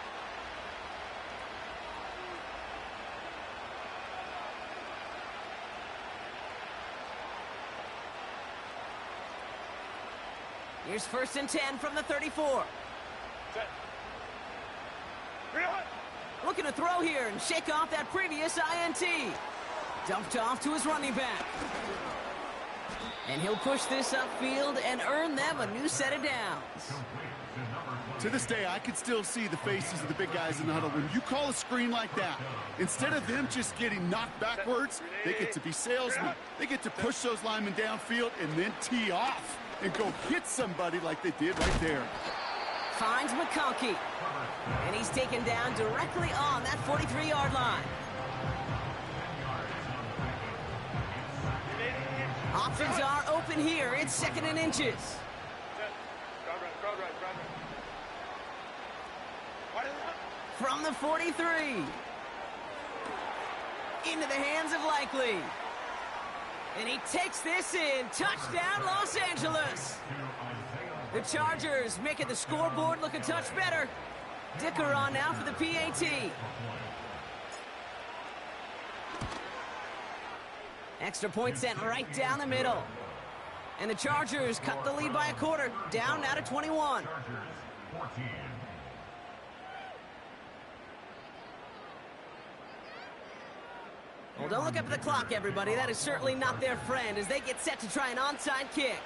Speaker 8: Here's 1st and 10 from the 34.
Speaker 3: Set.
Speaker 8: Looking to throw here and shake off that previous INT. Dumped off to his running back. And he'll push this upfield and earn them a new set of downs.
Speaker 9: To this day, I can still see the faces of the big guys in the huddle. When you call a screen like that, instead of them just getting knocked backwards, they get to be salesmen. They get to push those linemen downfield and then tee off and go hit somebody like they did right there.
Speaker 8: Finds McConkey. And he's taken down directly on that 43-yard line. Options are open here. It's 2nd and inches. From the 43. Into the hands of Likely. And he takes this in. Touchdown, Los Angeles. The Chargers making the scoreboard look a touch better. Dicker on now for the PAT. Extra point sent right down the middle. And the Chargers cut the lead by a quarter. Down now to 21. Well, don't look up at the clock, everybody. That is certainly not their friend as they get set to try an onside kick.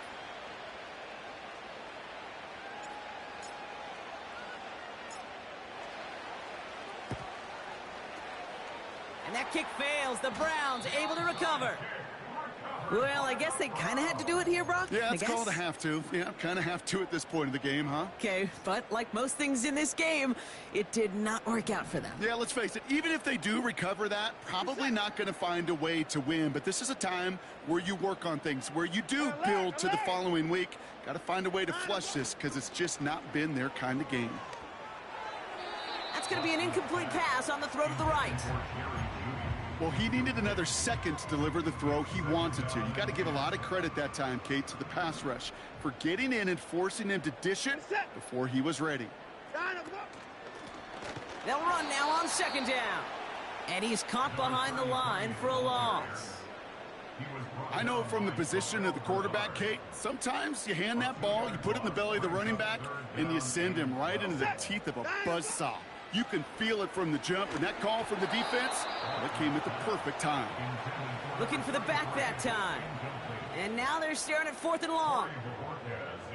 Speaker 8: And that kick fails. The Browns able to recover. Well, I guess they kind of had to do it here, Brock.
Speaker 9: Yeah, it's called a have to. Yeah, kind of have to at this point of the game, huh?
Speaker 8: Okay, but like most things in this game, it did not work out for them.
Speaker 9: Yeah, let's face it. Even if they do recover that, probably not going to find a way to win. But this is a time where you work on things, where you do build to the following week. Got to find a way to flush this because it's just not been their kind of game.
Speaker 8: That's going to be an incomplete pass on the throw to the right.
Speaker 9: Well, he needed another second to deliver the throw he wanted to. You got to give a lot of credit that time, Kate, to the pass rush for getting in and forcing him to dish it before he was ready.
Speaker 8: They'll run now on 2nd down. And he's caught behind the line for a loss.
Speaker 9: I know from the position of the quarterback, Kate, sometimes you hand that ball, you put it in the belly of the running back, and you send him right into the teeth of a buzzsaw. You can feel it from the jump, and that call from the defense, that came at the perfect time.
Speaker 8: Looking for the back that time. And now they're staring at 4th and long.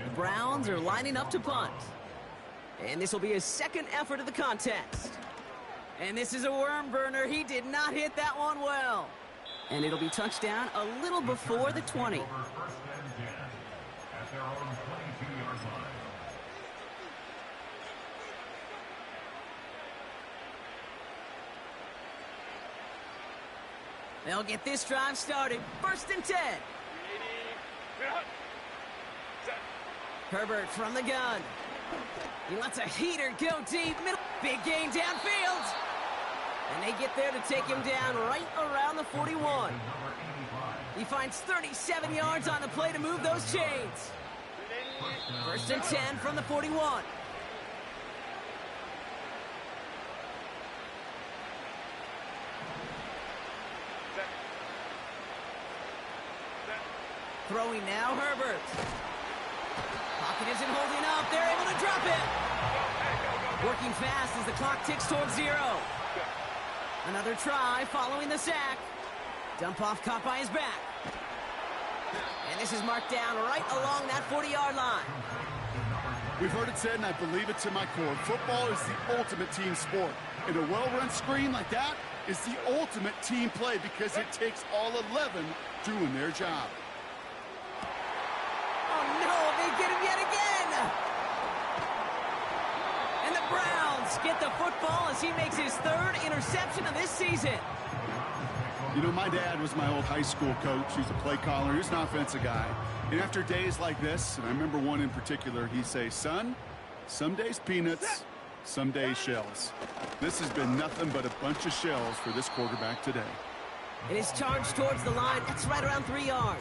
Speaker 8: The Browns are lining up to punt. And this will be his 2nd effort of the contest. And this is a worm burner. He did not hit that one well. And it'll be touchdown a little before the 20. They'll get this drive started. 1st and 10. Herbert from the gun. He lets a heater go deep. Middle. Big gain downfield. And they get there to take him down right around the 41. He finds 37 yards on the play to move those chains. 1st and 10 from the 41. Throwing now, Herbert. Pocket isn't holding up. They're able to drop it. Working fast as the clock ticks towards 0. Another try following the sack. Dump off caught by his back. And this is marked down right along that 40-yard line.
Speaker 9: We've heard it said, and I believe it to my core. Football is the ultimate team sport. And a well-run screen like that is the ultimate team play because it takes all 11 doing their job.
Speaker 8: Oh, no, they get him yet again. And the Browns get the football as he makes his third interception of this season.
Speaker 9: You know, my dad was my old high school coach. He's a play caller. He's an offensive guy. And after days like this, and I remember one in particular, he'd say, son, some days peanuts, some days shells. This has been nothing but a bunch of shells for this quarterback today.
Speaker 8: And his charge towards the line, that's right around 3 yards.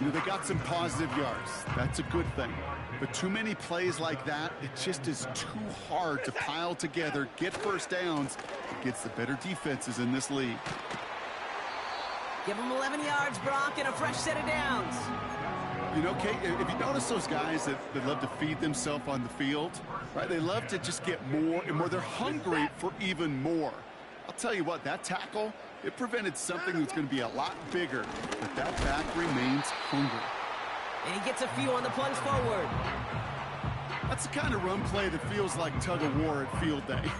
Speaker 9: You know, they got some positive yards. That's a good thing. But too many plays like that, it just is too hard to pile together, get first downs against the better defenses in this league.
Speaker 8: Give him 11 yards, Brock, and a fresh set of downs.
Speaker 9: You know, Kate, if you notice those guys that love to feed themselves on the field, right? They love to just get more and more. They're hungry for even more. I'll tell you what, that tackle, it prevented something that's going to be a lot bigger, but that back remains hungry.
Speaker 8: And he gets a few on the plunge forward.
Speaker 9: That's the kind of run play that feels like tug-of-war at field day.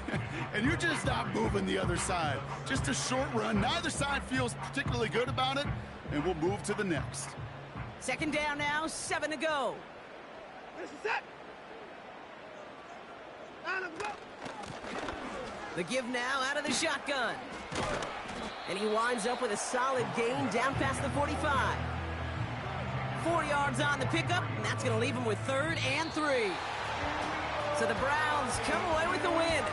Speaker 9: And you're just not moving the other side. Just a short run. Neither side feels particularly good about it, and we'll move to the next.
Speaker 8: Second down now, 7 to go.
Speaker 3: This is it. Line up, go.
Speaker 8: The give now out of the shotgun. And he winds up with a solid gain down past the 45. 4 yards on the pickup, and that's going to leave him with 3rd and 3. So the Browns come away with the win.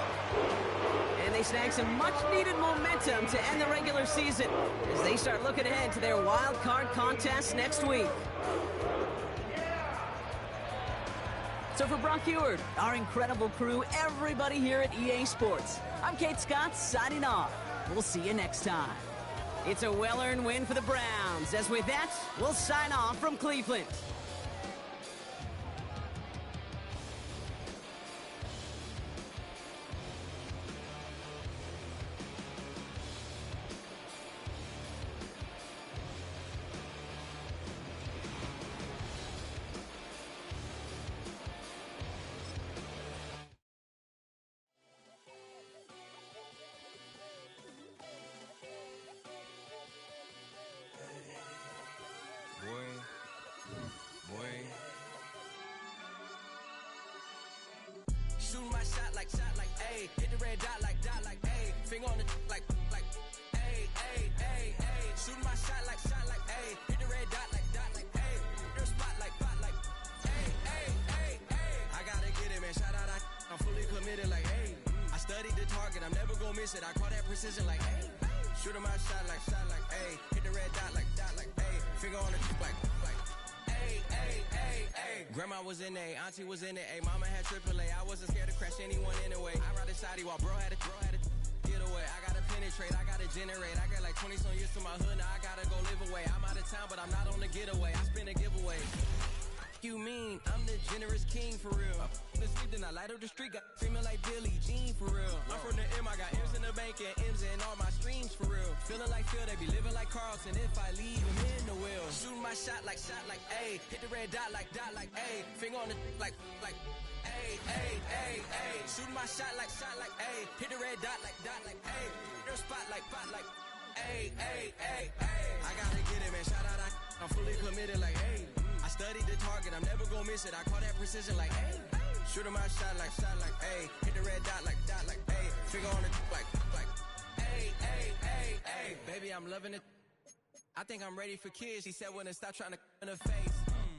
Speaker 8: And they snag some much-needed momentum to end the regular season as they start looking ahead to their wild card contest next week. So for Brock Heward, our incredible crew, everybody here at EA Sports, I'm Kate Scott signing off. We'll see you next time. It's a well-earned win for the Browns. As with that, we'll sign off from Cleveland.
Speaker 10: Shooting my shot like, ayy. Hit the red dot like, ayy. Finger on the like, ayy, ayy, ayy, ayy. Shooting my shot like, ayy. Hit the red dot like, ayy. Their spot like, ayy, ayy, ayy, ayy. I gotta get it, man. Shout out, I'm fully committed like, ayy. I studied the target, I'm never gonna miss it. I call that precision like, ayy. Shooting my shot like, ayy. Hit the red dot like, ayy. Finger on the like, ayy, ayy, ayy, ayy. Grandma was in A, auntie was in it, ayy. Mama had AAA, I wasn't scared to crash anyone anyway. I ride a shotty while bro had a get away. I gotta penetrate, I gotta generate. I got like 20-some years to my hood, now I gotta go live away. I'm out of town, but I'm not on the getaway. I spin a giveaway. You mean I'm the generous king for real? The sleep, then I light up the street, got screaming like Billie Jean for real. I'm from the M, I got M's in the bank and M's in all my streams for real. Feeling like Phil, they be living like Carlson if I leave him in the wheel. Shooting my shot like, ayy. Hit the red dot like, ayy. Finger on the like, ayy, ayy, ayy, ayy. Shooting my shot like, ayy. Hit the red dot like, ayy. Their spot like, ayy, ayy, ayy, ayy. I gotta get it, man. Shout out, I'm fully committed like, ayy. I studied the target, I'm never gonna miss it. I call that precision like, ayy. Shooting my shot like, ayy. Hit the red dot like, ayy. Finger on the like, ayy, ayy, ayy, ayy. Baby, I'm loving it. I think I'm ready for kids. She said when to stop trying to in her face.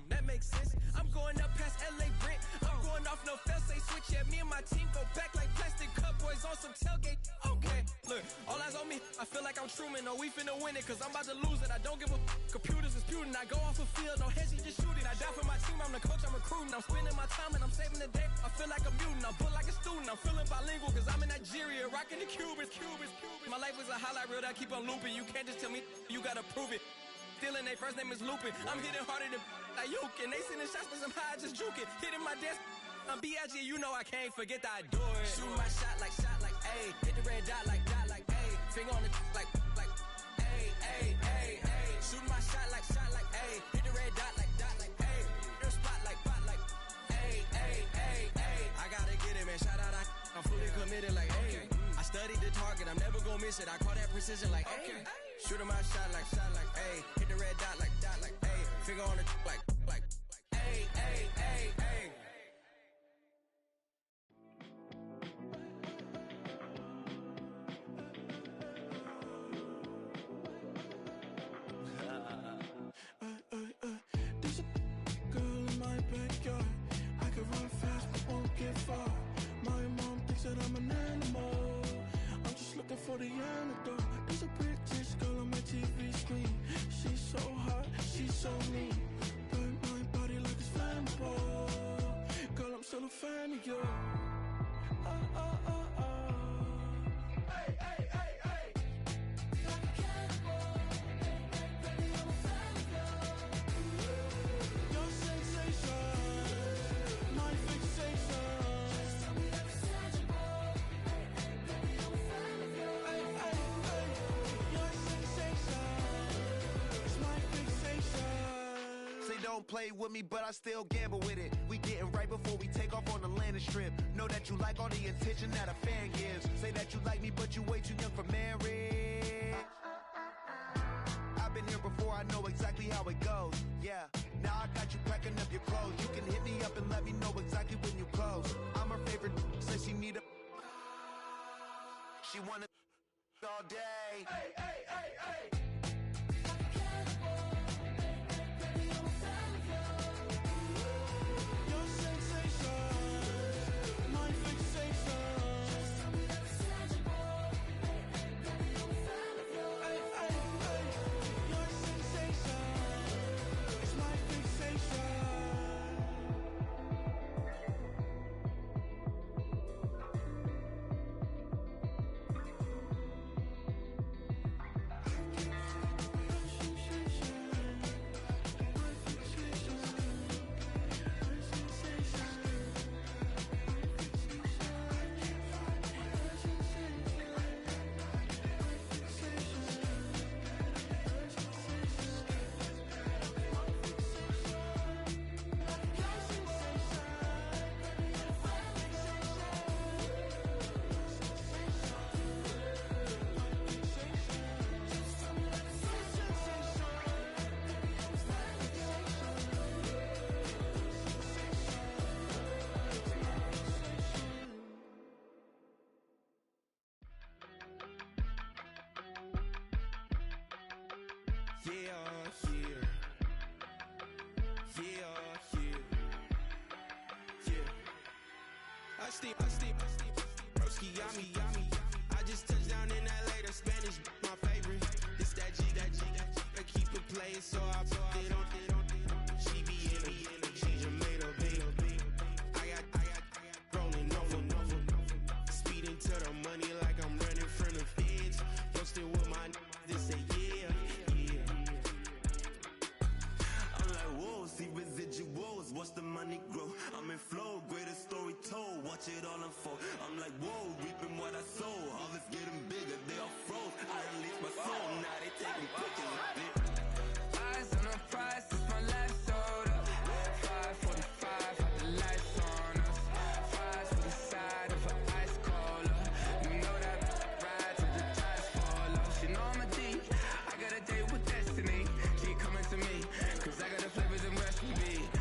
Speaker 10: That makes sense. I'm going up past LA Brent. I'm going off no fail, say switch. Yeah, me and my team go back like plastic cup boys on some tailgate. Okay, look, all eyes on me. I feel like I'm Truman. No, we finna win it, cause I'm about to lose it. I don't give a computers disputing. I go off a field, no heads, just shooting. I die for my team, I'm the coach, I'm recruiting. I'm spending my time and I'm saving the day. I feel like a mutant, I'm built like a student. I'm feeling bilingual, cause I'm in Nigeria, rocking the Cubans. My life is a highlight reel that I keep on looping. You can't just tell me, you gotta prove it. Stealing, they first name is Lupin. I'm hitting harder than Ayuk, and they sending shots for some high, just juke it. Hitting my desk, I'm B.I.G., you know I can't forget that I do it. Shooting my shot like, ayy. Hit the red dot like, ayy. Finger on the like, ayy, Shooting my shot like, ayy. Hit the red dot like, ayy. Your spot like, ayy, ayy, ayy, ayy. I gotta get it, man. Shout out, I'm fully committed like, ayy. I studied the target, I'm never gonna miss it. I call that precision like, ayy. Shooting my shot like, ayy. Hit the red dot like, ayy. Finger on the like, ayy, ayy, ayy, ayy.
Speaker 5: There's a girl in my backyard. I can run fast but won't get far. My mom thinks that I'm an animal. I'm just looking for the antidote. There's a British girl on my TV screen. She's so hot, she's so mean. Burn my body like it's flammable. Girl, I'm still a fan of you. Hey, hey, hey, hey. Like a cannibal. Baby, I'm a fan of you. Your sensation, my fixation. Just tell me that it's tangible. Hey, hey, baby, I'm a fan of you. Hey, hey, hey. Your sensation is my fixation.
Speaker 11: Say don't play with me, but I still gamble with it. We getting right before we take off on the landing strip. Know that you like all the attention that a fan gives. Say that you like me, but you way too young for marriage. I've been here before, I know exactly how it goes. Yeah, now I got you packing up your clothes. You can hit me up and let me know exactly when you close. I'm her favorite, says she need a... She wanna all day.
Speaker 5: Hey, hey, hey, hey. Like a cannibal. Baby, I'm a fan of you. Your sensation, my fixation. Just tell me that it's tangible. Hey, hey, baby, I'm a fan of you. Hey, hey, hey. Your sensation is my fixation.
Speaker 10: Broski, yummy. I just touched down in LA, the Spanish, my favorite. This that G. I keep it playing, so I put it on. She be in it, she just made a beat. I got rolling over. Speeding to the money like I'm running from the feds. Posted with my they say yeah.
Speaker 12: I'm like, whoa, see residuals, watch the money grow. I'm in flow, greatest story told, watch it all unfold. I'm like, whoa, reaping what I sow. Harvest getting bigger, they all froze. I release my soul, now they taking pictures of it.
Speaker 13: Eyes on the prize, it's my last soda. 5:45, had the lights on us. Fries for the side of an ice cola. You know that ride till the tires fall off. She know I'm a D, I got a date with destiny. She coming to me, cause I got the flavors and recipes.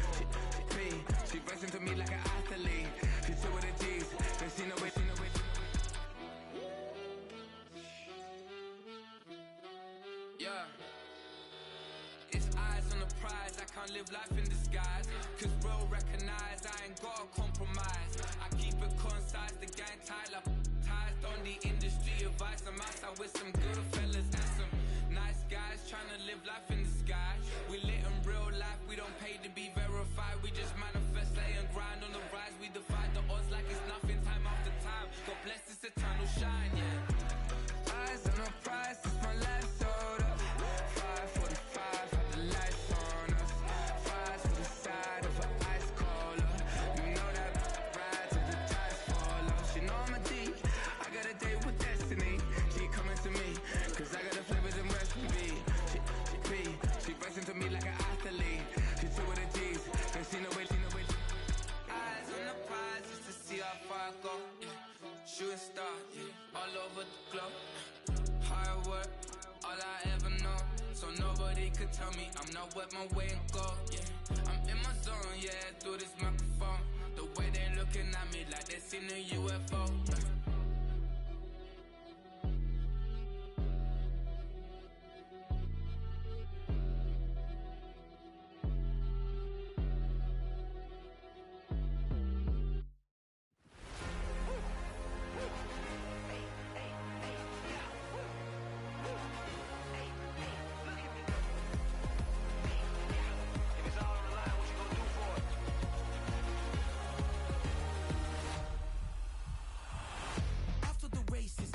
Speaker 13: She racing to me like an athlete. She chill with the G's, then she know it. Yeah. It's eyes on the prize, I can't live life in disguise. Cause bro recognize I ain't gotta compromise. I keep it concise, the gang tight like ties. On the industry advice, I'm outside with some good fellas and some nice guys trying to live life in the sky. We lit in real life, we don't pay to be verified. We just manifest, lay and grind on the rise. We defy the odds like it's nothing, time after time. God bless this eternal shine, yeah. Eyes on the prize, it's my last soda. 5:45, had the lights on us. Fries for the side of an ice cola. You know that ride till the tires fall off. She know I'm a D, I got a date with destiny. She coming to me, cause I got the flavors and recipes. She the glow. Hard work, all I ever know. So nobody could tell me I'm not what my way and go. Yeah, I'm in my zone, yeah, through this microphone. The way they looking at me like they seen a UFO. Yeah.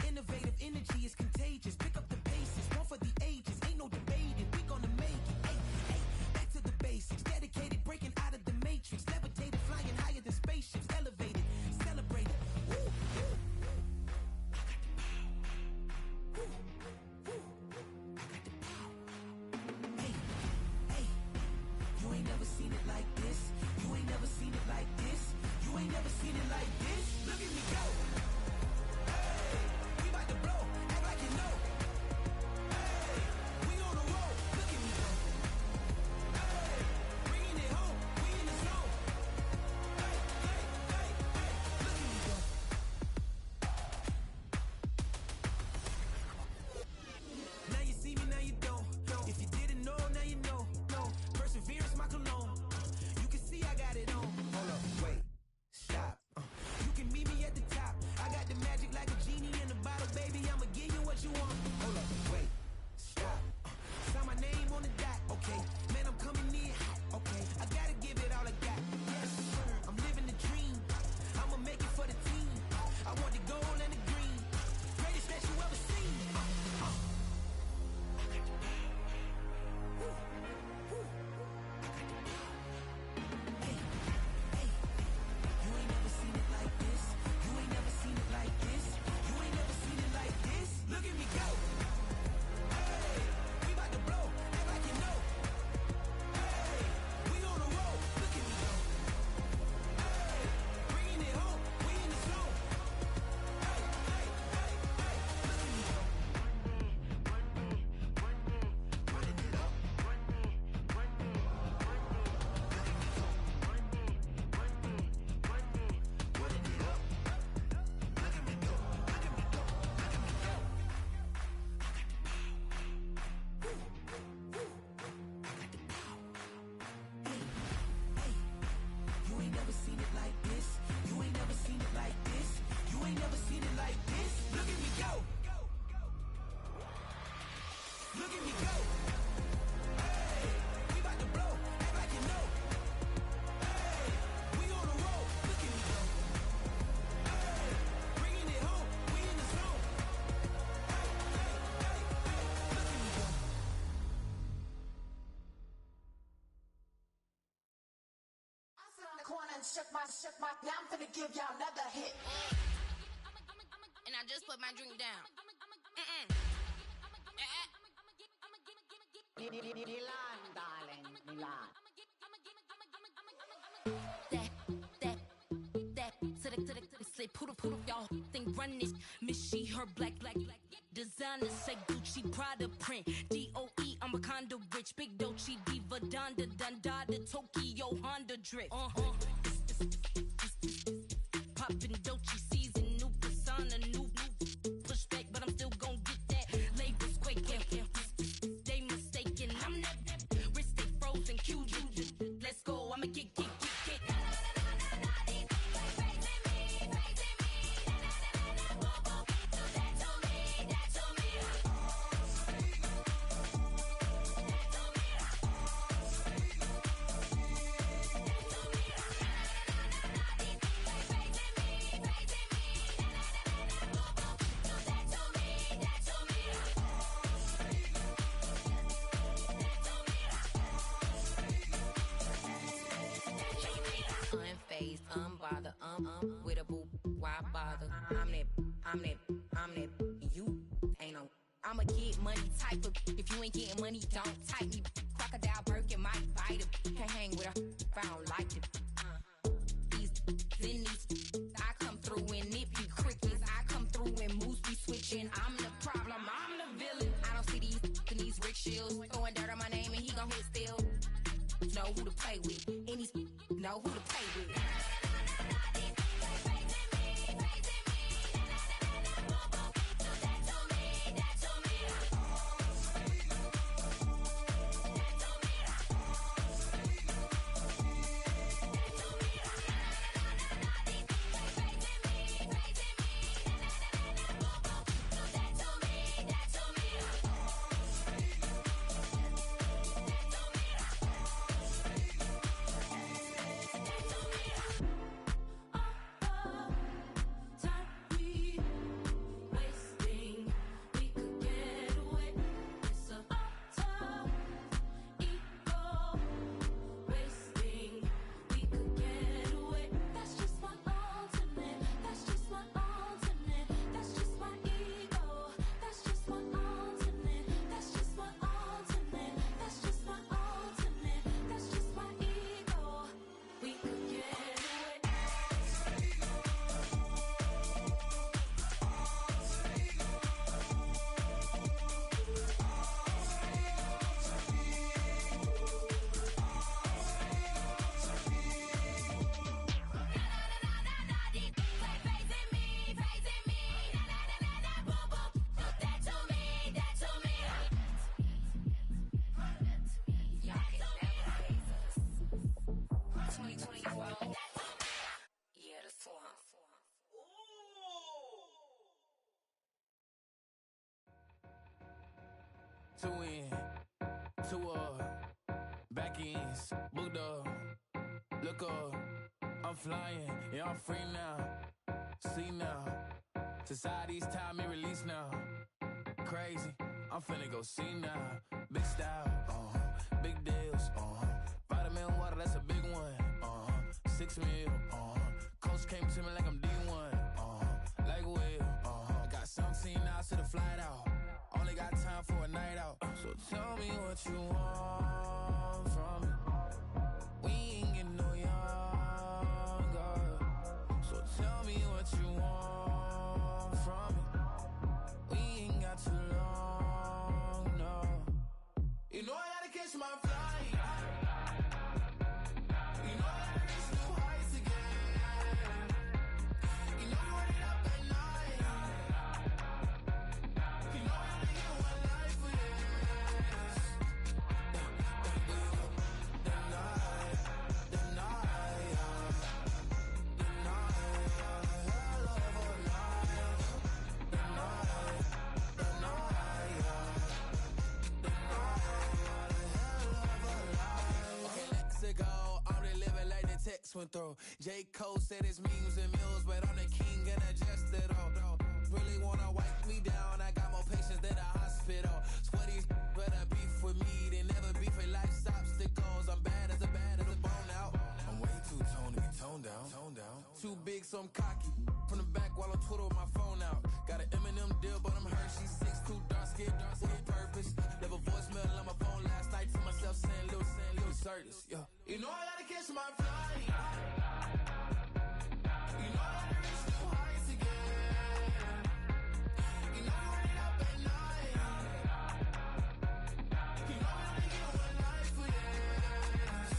Speaker 10: Innovative energy is contagious. Pick up the paces, one for the ages. Ain't no debating, we gonna make it. Ay, ay, back to the basics. Dedicated, breaking out of the matrix. Levitated, flying higher than spaceships. Elevated, celebrated. Woo, woo. I got the power. Woo, woo. I got the power. Hey, hey, you ain't never seen it like this. You ain't never seen it like this. You ain't never seen it like this. Look at me go.
Speaker 14: Shook my, now I'm finna give y'all another hit.
Speaker 15: And I just put my drink down.
Speaker 14: Milan, darling, Milan.
Speaker 15: That, to the slip, poodle, y'all think run this. Miss she, her black, designer, say Gucci, Prada print. DOE, I'm a condo rich, big Dolce, Diva, Donda, Dundada, Tokyo, Honda drip. Poppin' Dolce season, new persona, new pushback, but I'm still gon' get that. Labels quaking, they mistaken. I'm that wrist stay frozen, QU. Let's go, I'ma get. Unbothered, with a boo, why bother? I'm that, you ain't no. I'm a get money type of, if you ain't getting money, don't type me. Crocodile Birkin might bite him. Can't hang with her if I don't like it. These, I come through and nip you crickets. I come through and moves be switching. know who to play with. And these know who to play with.
Speaker 16: Two in, two up, back ends, booked up, look up, I'm flying, yeah, I'm free now, see now, society's time me release now, crazy, I'm finna go see now, big style, big deals, vitamin water, that's a big one, 6 mil, coach came to me like I'm D1, like Will, I got 17 hours to the flight out. Only got time for a night out. So tell me what you want from me. We ain't getting no younger. So tell me what you want from me. We ain't got too long, no. You know I gotta catch my flight. You know I gotta reach new heights again. You know you run it up at night. You know I gotta get one life for this. Went through. J. Cole said it's memes and mills, but I'm the king and adjust it all. Really wanna wipe me down, I got more patience than a hospital. Sweaty better beef with me than never beef with life's obstacles. I'm bad as a bone out. I'm way too toned to be toned down. Too big, so I'm cocky. From the back while on Twitter with my phone out. Got an Eminem deal, but I'm Hershey 6'2", dark skin with purpose. Never voicemail on my phone last night to myself saying Lil Curtis, yeah. You know I gotta catch my flight. You know I gotta reach new heights again. You know I run it up at night. You know I only get one life for this.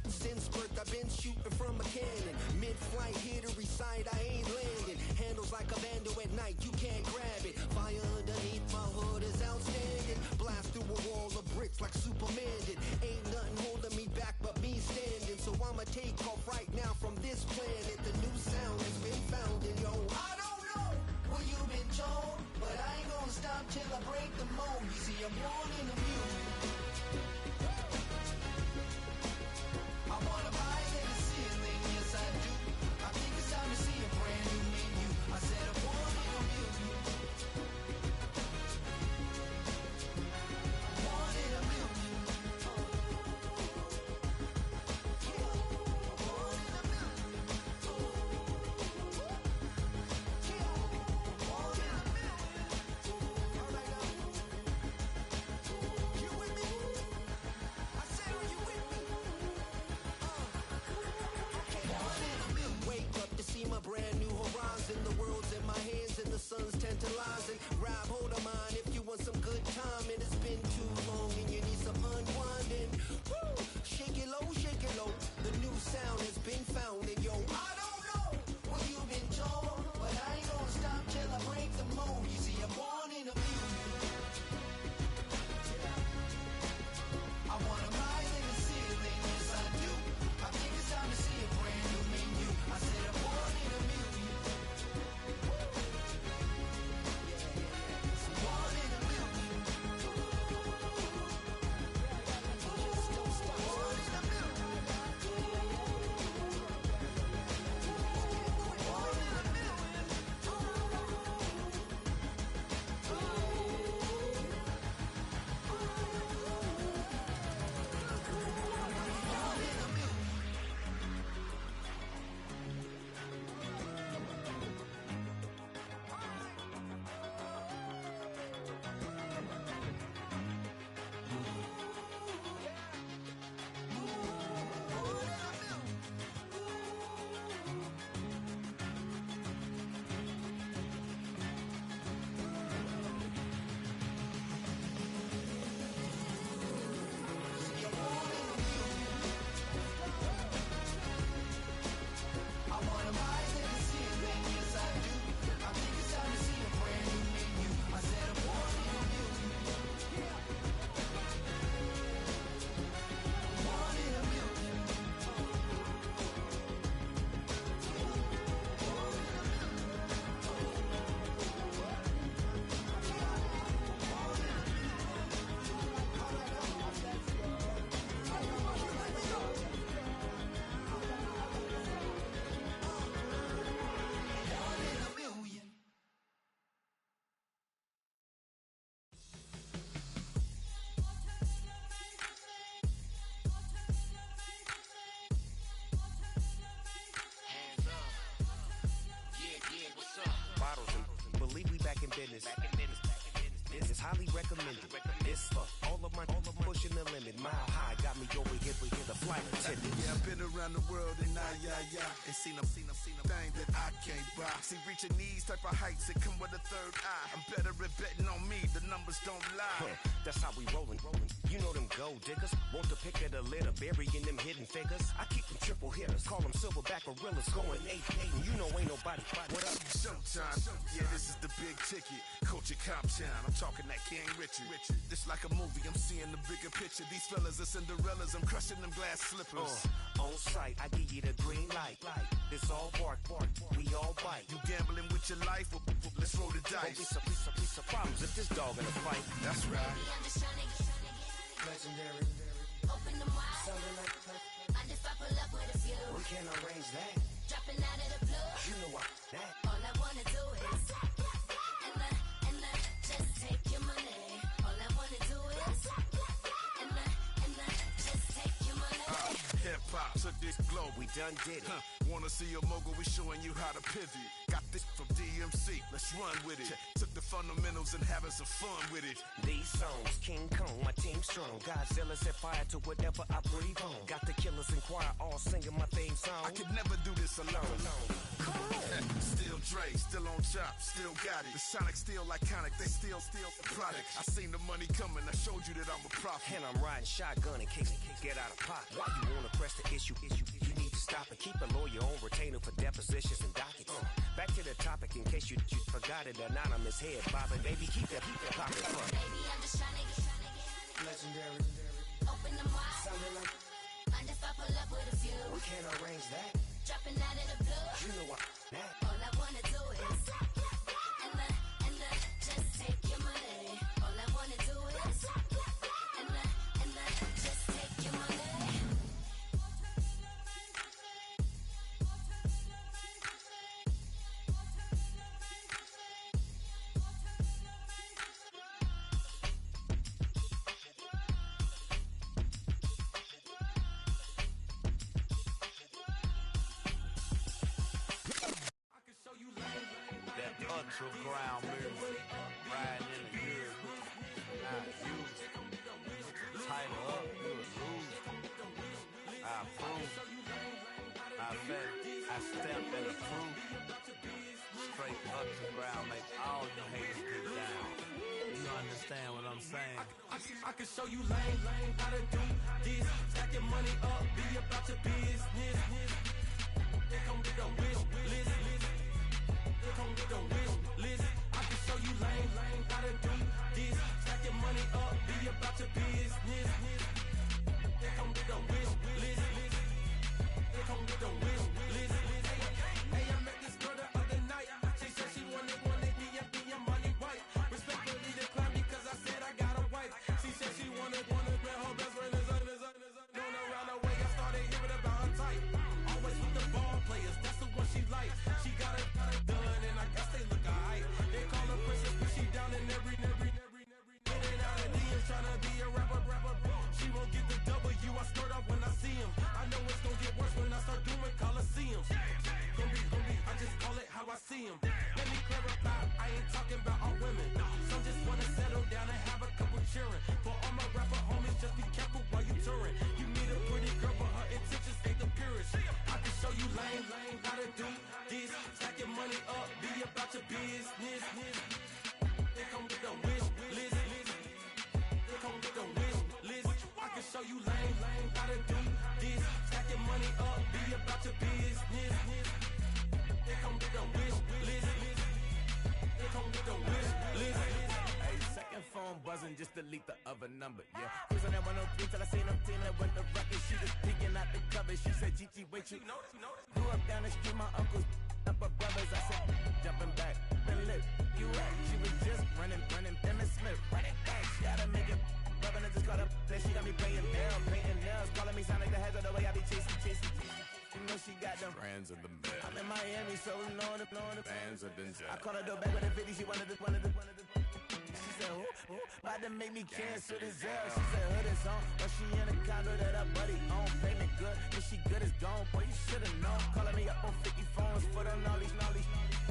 Speaker 11: Since birth I've been shooting from a cannon. Mid-flight, here to recite, I
Speaker 7: business. This is highly recommended. This for all of my pushing the limit. Mile high got me over here with the flight attendant.
Speaker 5: Yeah, I've been around the world and and seen them thing that I can't buy. See, reaching these type of heights, it come with a third eye. I'm better at betting on me, the numbers don't lie.
Speaker 7: That's how we rollin'. You know them gold diggers, want to pick at a litter, burying them hidden figures. I keep them triple hitters, call them silverback gorillas, going 8-8, and you know ain't nobody. What up?
Speaker 5: Showtime, yeah, this is the big ticket. Coach at Cop Town, I'm talking that King Richard. This like a movie, I'm seeing the bigger picture. These fellas are Cinderellas, I'm crushing them glass slippers.
Speaker 7: On sight, I give you the green light. This all bark, we all bite.
Speaker 5: You gambling with your life? Let's roll the dice.
Speaker 7: Don't be some problems if this dog in a fight.
Speaker 5: That's right.
Speaker 14: Baby, I'm just trying to get
Speaker 7: Legendary.
Speaker 14: open them wide.
Speaker 7: Something like
Speaker 14: I just pull up with a few.
Speaker 7: we can't arrange that.
Speaker 14: Dropping out of the blue.
Speaker 7: You know what? That.
Speaker 14: All I wanna do is and just take your money. All I wanna do is and just take your money.
Speaker 5: Hip hop took this globe,
Speaker 7: We done did it.
Speaker 5: Wanna see a mogul? We showing you how to pivot. Got this from DMC, let's run with it. Took the fundamentals and having some fun with it.
Speaker 7: These songs, King Kong, my team strong. Godzilla set fire to whatever I breathe on. Got the killers in choir all singing my theme song.
Speaker 5: I could never do this alone. Still Dre, still on top, still got it. The Sonic still iconic, they still the product. I seen the money coming, I showed you that I'm a prophet.
Speaker 7: And I'm riding shotgun in case get out of pocket. Why you wanna press the issue? You need to stop and keep a lawyer on retainer for depositions and dockets. Back to the topic in case you forgot it. Anonymous head bobbing, baby, keep that pocket front.
Speaker 14: Baby, I'm just trying to get
Speaker 7: Legendary.
Speaker 14: open them wide.
Speaker 7: Something like
Speaker 14: I just pull up with a few.
Speaker 7: we can't arrange that.
Speaker 14: Dropping out of the blue.
Speaker 7: You know what? That.
Speaker 14: All I wanna do is and just take your money. All I wanna do is and just take your money.
Speaker 16: That underground music, riding in the good, not used. Tighten up, you'll lose. I approve. I bet I stepped in the proof. Straight underground, make all you haters get down. You understand what I'm saying?
Speaker 10: I can show you lame, how to do this. Stack your money up, be about your business. They come with a wish list. They come with a wish list. I can show you lame, how to do this. Stack your money up, be about your business. They come with a wish list. They come with a wish list. Hey, I met this girl the other night. She said she wanted me and be a money wife. Respectfully declined because I said I got a wife. She said she wanted her best friend is known around the way. I started hearing about her type. Always with the ball players, that's the one she like. She got it done, and I guess they look alright. They call her princess, but she down in every. In and out of DMs, tryna be a rapper. She won't get the W, I skirt off when I see him. I know it's gonna get worse when I start doing Coliseums. Gonna be, I just call it how I see him. Let me clarify, I ain't talking about all women. Some just wanna settle down and have a couple cheering. For all my rapper homies, just be careful while you touring. You meet a pretty girl, but her intentions ain't the purest. I can show you lame, how to do this. Stack your money up, be about your business. They come with a wish list. They come with a wish list. I can show you lame, how to do this. Stack your money up, be about your business. They come with a wish list. They come with a wish list.
Speaker 16: Hey, second phone buzzing, just delete the other number, yeah. Cruising at 103 till I seen them team that went the record. She was peeking out the cover. She said, Gigi, wait, you grew up down the street, my uncles up her brothers. I said, jumping back, been lit. You at? She was just running, Emmett Smith, running back. She had to make it, rubbing it, just caught up. Then she got me playing down, painting nails, calling me Sonic the Hedgehog the way I be chasing. You know she got them Brands of the bed. I'm in Miami, so we know the
Speaker 10: Bands of the jet.
Speaker 16: I called her door back with a 50, she wanted the. She said, who? About to make me cancel this L. She said, hood is on, but she in a condo that her buddy own. Payment good, if she good is gone. Boy, you should've known. Calling me up on 50 phones, foot on all these.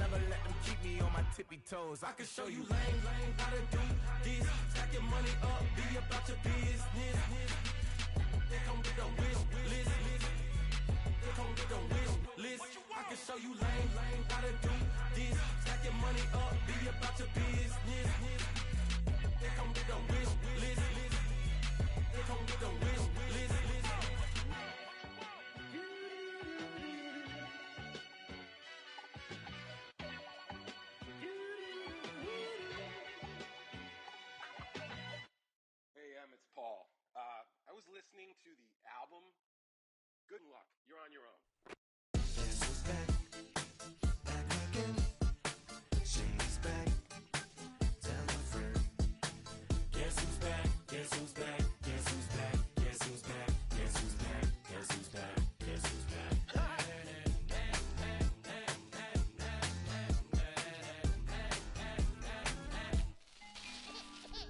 Speaker 16: Never let them keep me on my tippy toes. I can show you lame, how to do this. Stack your money up, be about your business. They come with the wish list. They come with the wish list. I can show you lame, how to do this. Stack your money up, be about your business. They come with the wish list. They come with the wish list.
Speaker 17: It's Paul. I was listening to the album. Good luck. You're on your own.
Speaker 11: Guess who's back? Back again. Shady's back. Tell a friend. Guess who's back? Guess who's back? Guess who's back? Guess who's back? Guess who's back? Guess who's back? Guess who's back?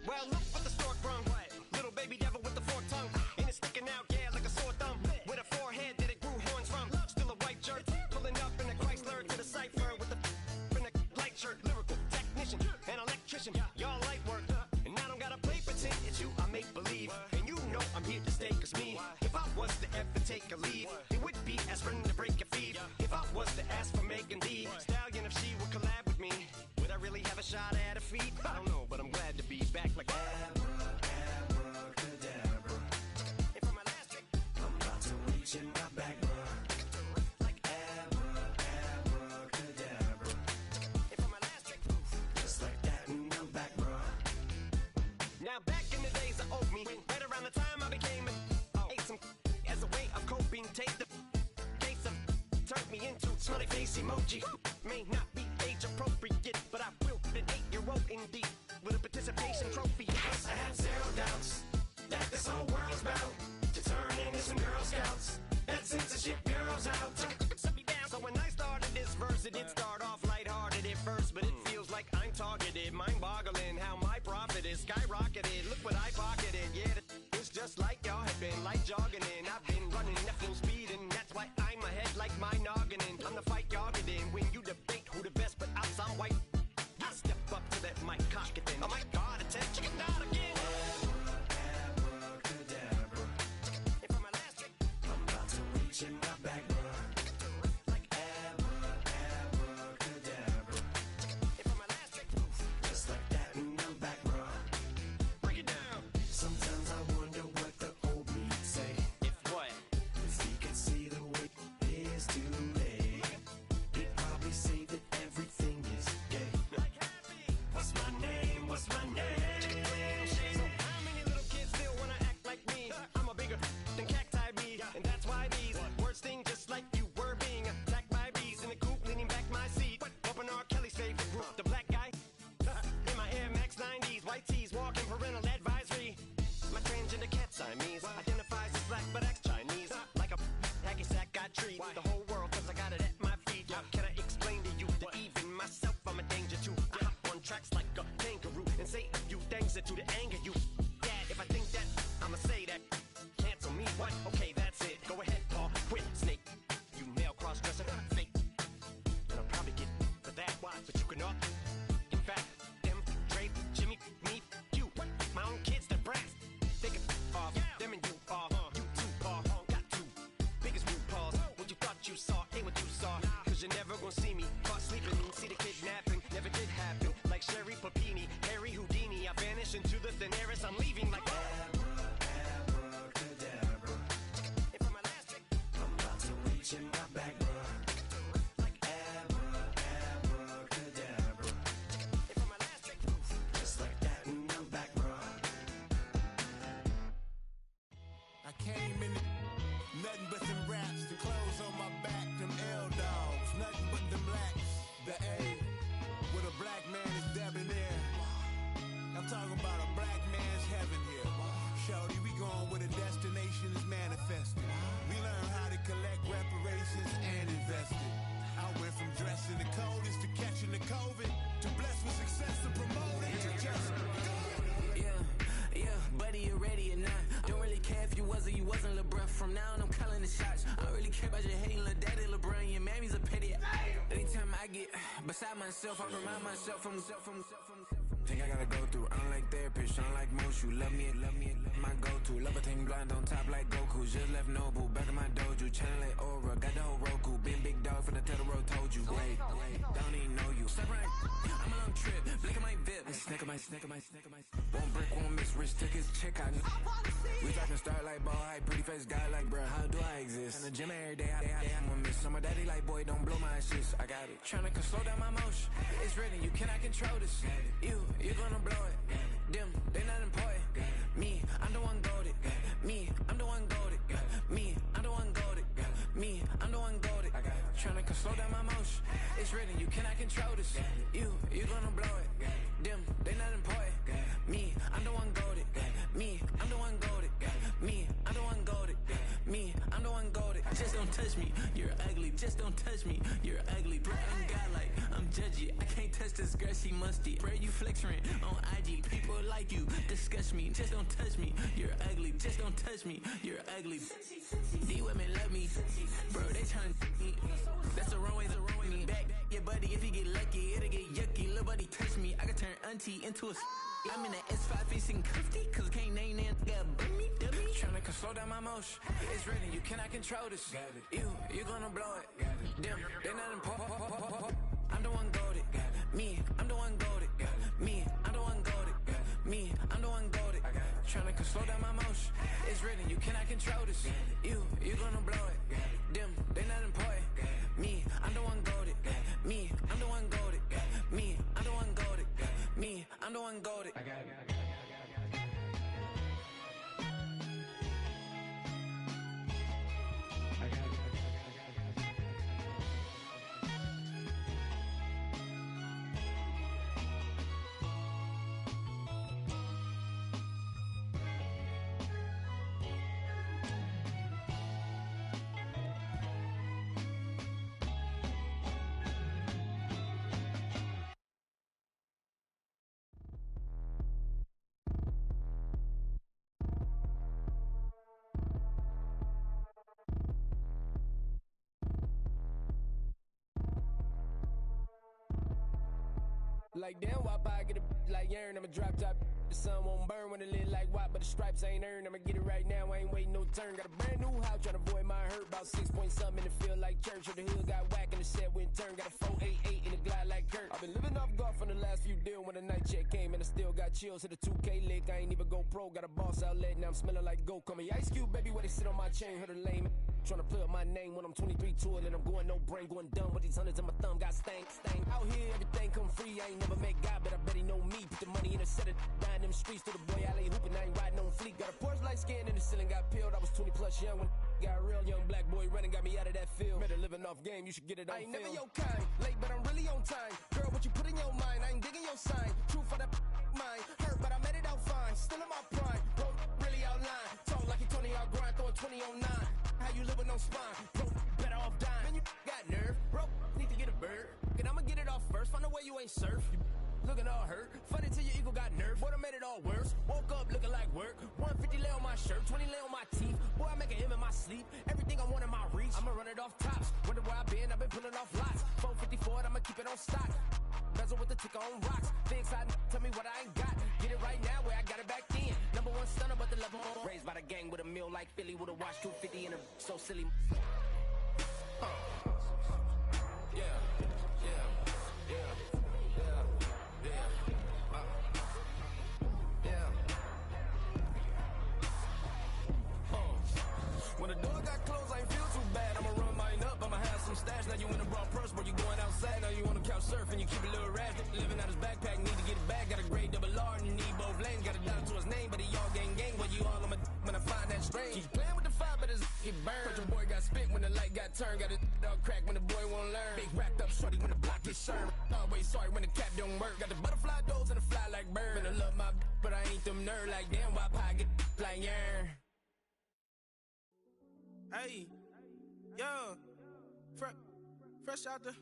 Speaker 7: Well, look what the stork brung. Little baby devil with the forked tongue. And it's sticking out, yeah, like a sore thumb. With a forehead that it grew horns from. Still a white jerk. Pulling up in a Chrysler to the cipher with a in a light shirt. Lyrical technician, an electrician. Y'all light work. And I don't gotta play pretend. It's you, I make believe. And you know I'm here to stay, cause me. If I was to ever take a leave, it would be aspirin to break your feet. If I was to ask for Megan D Stallion, if she would collab with me, would I really have a shot at her feet? I don't know, but I'm glad to be back like abracadabra. And for my last trick, I'm about to reach in my back, bruh. Like abracadabra. And for my last trick, just like that, and I'm back, bruh. Now back in the days of owed me, right around the time I became ate some as a way of coping. Take the case of turned me into smiley face emoji. May not be age appropriate, but I will be an 8-year-old indeed with a participation trophy. Yes, I have zero doubts that this whole world's about to turn into some Girl Scouts. That censorship girls out. So when I started this verse, it did start off lighthearted at first, but it feels like I'm targeted. Mind-boggling how my profit is skyrocketed. Look what I pocketed. Yeah, it's just like y'all have been like jogging in. I've been running at full speed, and that's why I'm ahead like my noggin. I'm the fight y'all get in when you debate who the best, but I'm some white. I step up to that mic, cock it then. Oh my God, it's that chicken out again. Abracadabra. And for my last trick, I'm about to reach in my back, bruh. Like abracadabra. And for my last trick, just like that, and I'm back, bruh. Break it down. Sometimes I wonder what the old me say. If what? If he could see the way it is today, he'd probably say that everything is gay. What's my name? What's my name? So how many little kids still wanna act like me? I'm a bigger than cacti bee, and that's why these words sting just like you were being attacked by bees in the coop, leaning back my seat. Bumping R. Kelly's favorite group, the black guy. In my Air Max 90s, white tees, walking parental advisory. My transgender cat Siamese identifies as black but acts Chinese. Like a hacky sack I treat the whole world cause I got it at my feet. Can I explain to you that even myself I'm a danger to? I hop on tracks like a kangaroo and say a few things that to the anger you. Dad, if I think that, I'ma say that. Cancel me, what? Okay, that's it. Go ahead, Paul. Quit, snake. You male cross-dresser, fake. And I'll probably get for that. Why? But you can all. In fact, them, Dre, Jimmy, me, you. My own kids, the brass. They can off. Them and you off. You too, Paul. Got two. Biggest root paws. What you thought you saw ain't what you saw. Cause you're never gonna see me caught sleeping. See the kidnapping. Never did happen. Like Sherry Papini, Harry Houdini. I vanish into the thin air as I'm leaving like abracadabra. And for my last trick, I'm about to reach in my back, bruh. Like abracadabra. And for my last trick, just like that, and I'm back, bruh.
Speaker 16: I came in nothing but them raps, the clothes on my back, them L dogs, nothing but them blacks. The A, with a black man is debonair. I'm talking about a black man's heaven here. Shorty, we going where the destination is manifested. We learn how to collect reparations and invest it. I went from dressing the coldest to catching the COVID, to blessed with success and promoted to just
Speaker 18: Yeah, buddy, you ready or not? Don't really care if you was or you wasn't LeBron. From now on, I'm calling the shots. I don't really care about your hating little daddy LeBron. Your mammy's a petty. Anytime I get right beside myself. I remind myself from. Think I gotta go through. I don't like therapists, I don't like most. You love me, my go-to. Love a thing blind on top like Goku. Just left Noble, back in my dojo. Channel like Aura, got the whole Roku. Been big dog from the Tether Road, told you. Wait, don't even know you. Step right, I'm a long trip. Blick at my VIP. Snicker my. One brick, one miss. Rich took his check out. We talking Starlight, ball high, pretty face guy like, bruh, how do I exist? In the gym every day, I'm gonna miss. So my daddy like, boy, don't blow my assist. I got it. Tryna slow down my motion. It's written, you cannot control this. You gonna blow it. Them, they not important. Me, I'm the one goated. Me, I'm the one goated. Me, I'm the one goated. Me, I'm the one goated. Tryna slow down my motion. It's written, you cannot control this. You gonna blow it. Them, they not important. Me, I'm the one goated. Me, I'm the one goated. Me, I'm the one goated. Me, I'm the one goated. Just don't touch me, you're ugly. Just don't touch me, you're ugly. Bro, I'm godlike, I'm judgy. I can't touch this girl, she musty. Bro, you flexing on IG. People like you disgust me. Just don't touch me, you're ugly. Just don't touch me, you're ugly. These women love me, bro. They trying to me. That's the wrong way. Me back, yeah, buddy. If you get lucky, it'll get yucky. Little buddy touch me, I can turn auntie into a. I'm in the S5 facing comfy, cause can't name that dummy. Tryna slow down my motion. It's written, you cannot control this. You gonna blow it. Them, they not important. I'm the one goated. Me, I'm the one goated. Me, I'm the one goated. Me, I'm the one goated. Tryna slow down my motion. It's written, you cannot control this. You gonna blow it. Them, they not important. Me, I'm the one goated. Me, I'm the one goated. Me, I'm the one goated. Me, I'm the one goated.
Speaker 19: Like damn, why I get a like urn? I'ma drop top. The sun won't burn when it lit like white, but the stripes ain't earned. I'ma get it right now, I ain't waiting no turn. Got a brand new house, tryna avoid my hurt. About 6 point something in the field like church. Or the hood got whack and the set went turn. Got a 488 in the glide like Kurt. I've been living off golf on the last few deals. When the night check came and I still got chills. Hit a 2K lick, I ain't even go pro. Got a boss outlet, now I'm smelling like gold. Call me Ice Cube, baby, where they sit on my chain. Heard a lame tryna play up my name when I'm 23 to it. And I'm going no brain, going dumb with these hundreds in my thumb. Got stank. Out here, everything come free. I ain't never met God, but I bet he know me. Put the money in a set of down them streets to the boy alley hooping. I ain't riding on fleek. Got a Porsche light skin in the ceiling, got peeled. I was 20 plus young when got real. Young black boy running, got me out of that field. Better living off game, you should get it on film. I ain't never your kind, late but I'm really on time. Girl, what you put in your mind, I ain't digging your sign. True for that mine, hurt but I made it out fine. Still in my prime, bro, really outline. Talk like you Tony out grind, throwing 20 on 9. How you living on spine, bro, better off dying. Man, you got nerve, bro, need to get a bird. And I'ma get it off first, find a way you ain't surf. You looking all hurt, funny till your ego got nerve. Boy, I made it all worse, woke up looking like work. 150 lay on my shirt, 20 lay on my teeth. Boy, I make an M in my sleep, everything I want in my reach. I'ma run it off tops, wonder where I've been pulling off lots. 454, I'ma keep it on stock. Bezel with the ticker on rocks. Things I tell me what I ain't got. Get it right now where I got it back then. Number one stunner, but the level more. Raised by the gang with a meal like Philly with a watch 250 and a so silly. When the door got closed, I ain't feel too bad. I'ma run mine up, I'ma have some stash. Now you in a broad purse, but you going outside. Now you on the couch surfing, you keep a little rash. Living out his backpack, need to get it back. Got a grade double R and need both lanes. Got a dollar to his name, but he all gang. But you all on my when I find that strange. He's playing with the fire, but his get burned. But your boy got spit when the light got turned. Got a dog crack when the boy won't learn. Big wrapped up shorty when the block gets shurned. Always sorry when the cap don't work. Got the butterfly doors and the fly like bird. And I love my but I ain't them nerd like damn. Why pie get like yarn?
Speaker 20: Hey, yo, fresh out the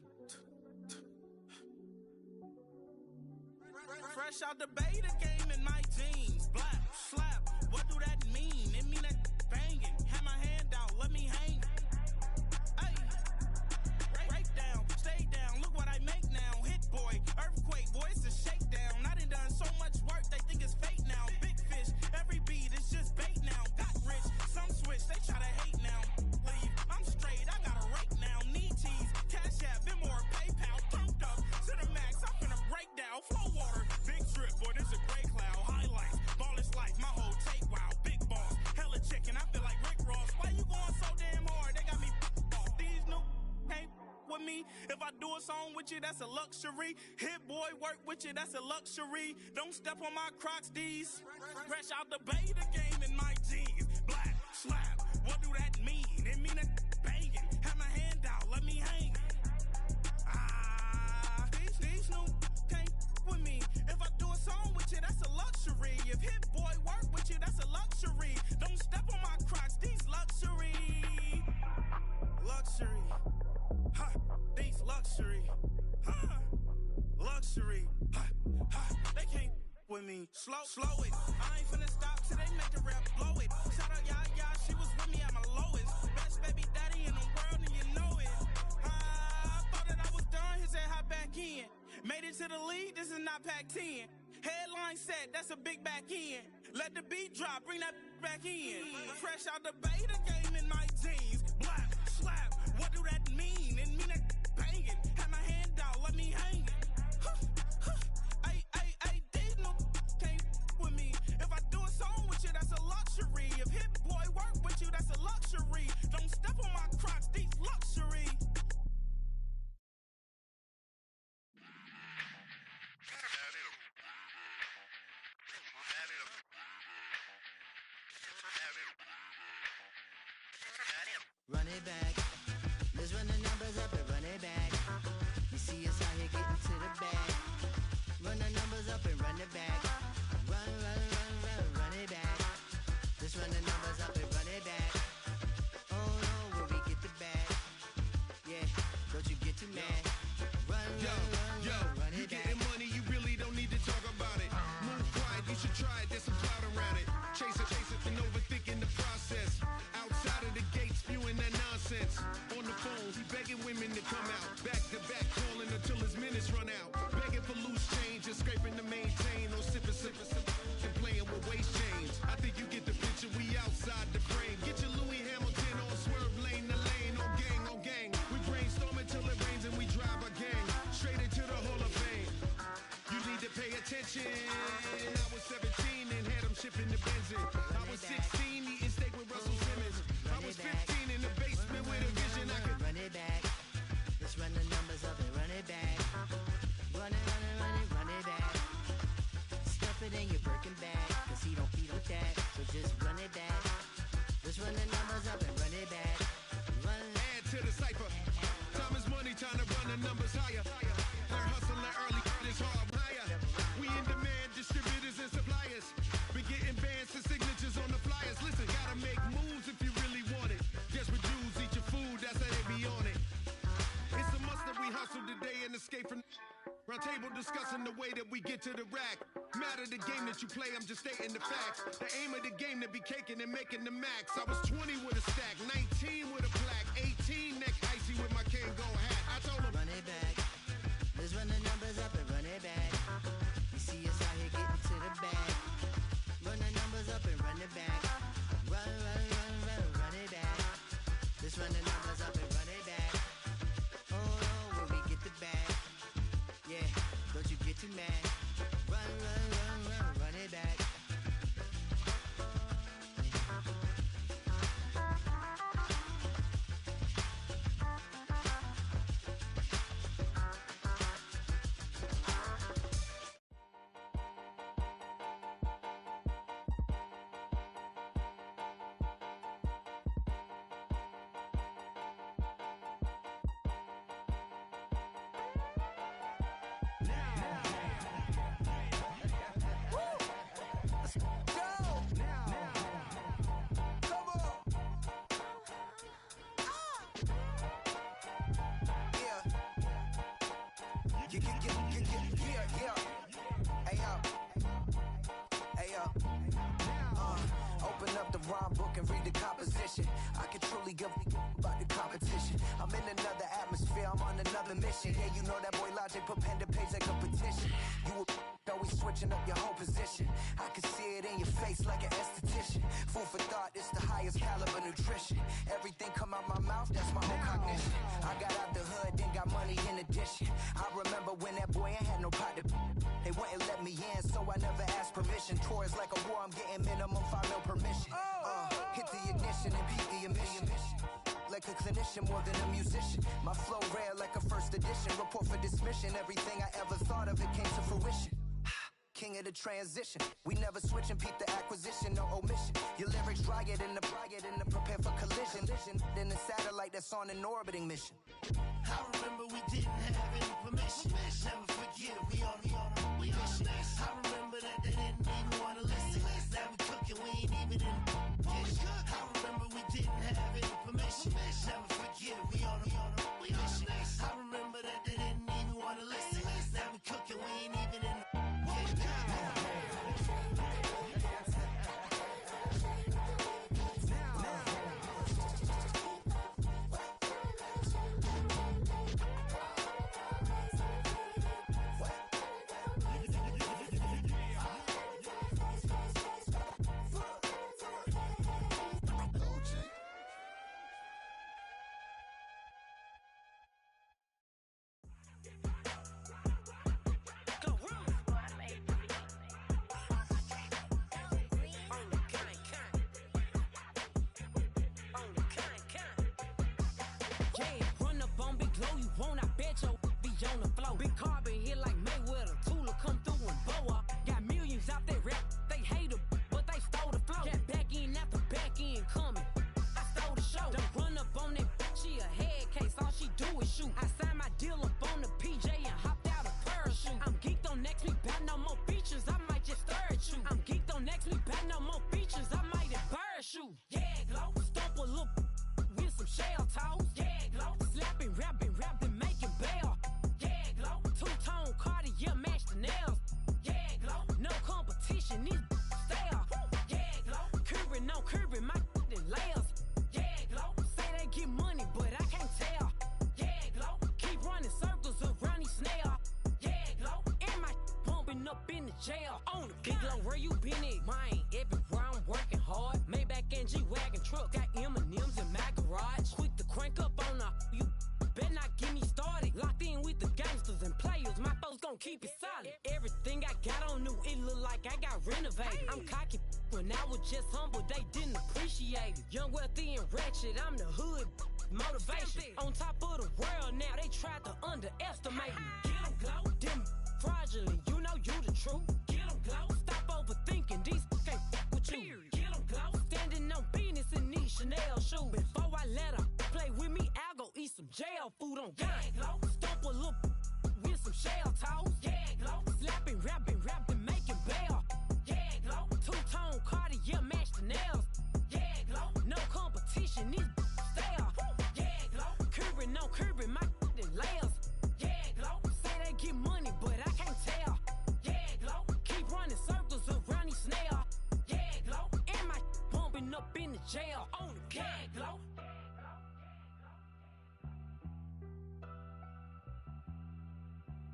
Speaker 20: fresh out the beta game in my jeans. Black slap, what do that mean? It mean that banging. Have my hand out, let me hang. Hey, break down, stay down. Look what I make song with you, that's a luxury. Hit boy, work with you, that's a luxury. Don't step on my Crocs, D's. Fresh out the bay, the game in my jeans. Black, slap, what do that mean? It mean that banging. Have my hand out, let me hang. These no can't with me. If I do a song with you, that's a luxury. If hit boy work with you, that's a luxury. Don't step on my Crocs, these luxury. Luxury. Ha, these luxury. Ha, luxury. Ha, ha, they can't with me. Slow it. I ain't finna stop till they make the rap blow it. Shout out Yaya, she was with me at my lowest. Best baby daddy in the world and you know it. I thought that I was done, he said hop back in. Made it to the league, this is not Pac-10. Headline set, that's a big back end. Let the beat drop, bring that back in. Fresh out the bay, the game in my jeans. Black, slap, what do that mean? It mean that banging. Have my hand out, let me hang it. These no can't with me. If I do a song with you, that's a luxury. If hit boy work with you, that's a luxury. Don't step on my Crocs, these luxury.
Speaker 8: Run it back. Let's run the numbers up and run it back. You see us out here getting to the bag. Run the numbers up and run it back. Run it back. Let's run the numbers up and run it back. Oh no, will we get the bag? Yeah, don't you get too mad. Run it
Speaker 5: You
Speaker 8: back.
Speaker 5: getting money, you really don't need to talk about it. Move quiet, you should try it, there's some clout around it. Chase it, and overthinking the process. Outside of the gate, spewing that nonsense. On the phone, he begging women to come out. Back to back, calling until his minutes run out. Begging for loose change, just scraping to maintain. No sipping, and playing with waist chains. I think you get the picture, we outside the frame. Get your Louis Hamilton on swerve lane to lane. On gang. We brainstorm until it rains and we drive our gang straight into the Hall of Fame. You need to pay attention. I was 17 and had them shipping the benzin. I was 16 eating steak with Russell Simmons. I was 15 in the basement with a vision. I could
Speaker 8: run it back. Let's run the numbers up and run it back. Run it back. Stuff it in your Birkin bag, cause he don't feed with that. So just run it back. Let's run the numbers up and run it back.
Speaker 5: Add to the cipher. Time is money, time to run the numbers higher. They're hustling early, it's hard higher. We in demand, distributors and suppliers. Been getting bands and signatures on the flyers. Listen, gotta make moves if you really want it. Desperate Jews eat your food, that's how they be on it. It's a must that we hustle today and escape from round table discussing the way that we get to the rack. Matter the game that you play, I'm just stating the facts. The aim of the game to be caking and making the max. I was 20 with a stack, 19 with a plaque, 18 neck icy with my Kango hat. I told him
Speaker 8: run it back. Let's run the numbers up and run it back. You see us out here getting to the bag. Run the numbers up and run it back. Run it back. Let's run the numbers up and run it back. Oh no, will we get the bag? Yeah, don't you get too mad. Run it back.
Speaker 11: Open up the rhyme book and read the composition. I can truly give about the competition. I'm in another atmosphere, I'm on another mission. Yeah, you know that boy Logic put pen to page like a petition. You always switching up your whole position. I can see it in your face like an esthetician. Food for thought, it's the highest caliber nutrition. Everything come out my mouth, that's my own cognition. I got out the hood, then got money in addition. I remember when that boy ain't had no pot to. They wouldn't let me in, so I never asked permission. Tours like a war, I'm getting minimum 5 mil permission. Hit the ignition and beat the emission. Like
Speaker 21: like a clinician more than a musician. My flow rare like a first edition. Report for dismission. Everything I ever thought of, it came to fruition. King of the transition. We never switch and peep the acquisition, no omission. Your lyrics dry it in the prepare for collision. Then the satellite that's on an orbiting mission.
Speaker 22: I remember we didn't have any permission. Never forget, we on a mission. I remember that they didn't even want to listen. Now we cooking, we ain't even in the kitchen. I remember we didn't have any permission. Never forget, we on a mission. I remember that they didn't even want to listen. Now we cooking, we ain't even in the
Speaker 8: on the floor. Big carbon here like Mayweather. Tula come through and blow up. Got millions out there rap. They hate her, but they stole the flow. Got back in after back in coming. I stole the show. Don't run up on that bitch. She a head case. All she do is shoot. I signed my deal up on the PJ and hopped out a parachute. I'm geeked on next week. Back no more features. I might just stir at you. I'm geeked on next week. Back no more features. I might embarrass you. Yeah, glow. Stomp a little with some shell toes. Yeah, glow. Slapping, rapping, making bail. Two-tone Cartier match the nails. Yeah, glow. No competition, these stale. Yeah, glow. Curbing, no curbing, my layers. Yeah, glow. Say they get money, but I can't tell. Yeah, glow. Keep running circles around these snail. Yeah, glow. And my pumping up in the jail. On the big glow, where you been at? Mine, everywhere I'm working hard. Maybach and G-Wagon truck, got M&M's in my garage. Quick to crank up on you. Better not get me started. Locked in with the gangsters and players. My folks gon' keep it solid. Everything I got on new, it look like I got renovated. I'm cocky when I was just humble, they didn't appreciate it. Young, wealthy, and ratchet, I'm the hood motivation. On top of the world now, they tried to underestimate me. Get 'em, glow. Them fraudulent, you know you the truth. Get 'em, glow. Stop overthinking, these can't with you. Get 'em, glow. Standing on business in these Chanel shoes. Before I let her play with me, I'll go eat some jail food on gang. Glow. Stomp a little with some shell toes. Yeah, glow. Slapping, rapping, making bail. Yeah, glow. Two-tone Cartier match the nails. Yeah, glow. No competition, these stale. Yeah, glow. Curbing, no curbing, my layers. Yeah, glow. Say they get money, but I can't tell. Yeah, glow. Keep running circles around these snail. Yeah, glow. And my bumping up in the jail. On the gang, glow.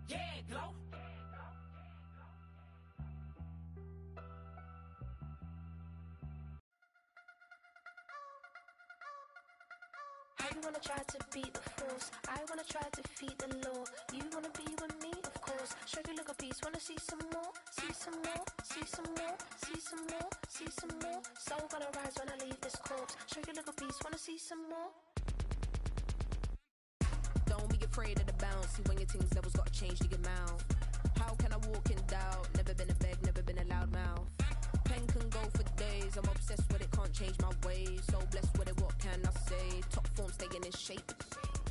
Speaker 8: Yeah, glow.
Speaker 14: I wanna try to beat the force. I wanna try to defeat the law. You wanna be with me, of course. Show you look a piece. Wanna see some more? See some more? See some more? See some more? See some more? Soul gonna rise when I leave this corpse. Show you look a piece. Wanna see some more?
Speaker 15: Don't be afraid of the bounce. See when your things levels gotta change to your mouth. How can I walk in doubt? Never been a beg, never been a loud mouth. Pen can go for days. I'm obsessed with it, can't change my ways. So blessed with it, what can I say? Top form staying in shape.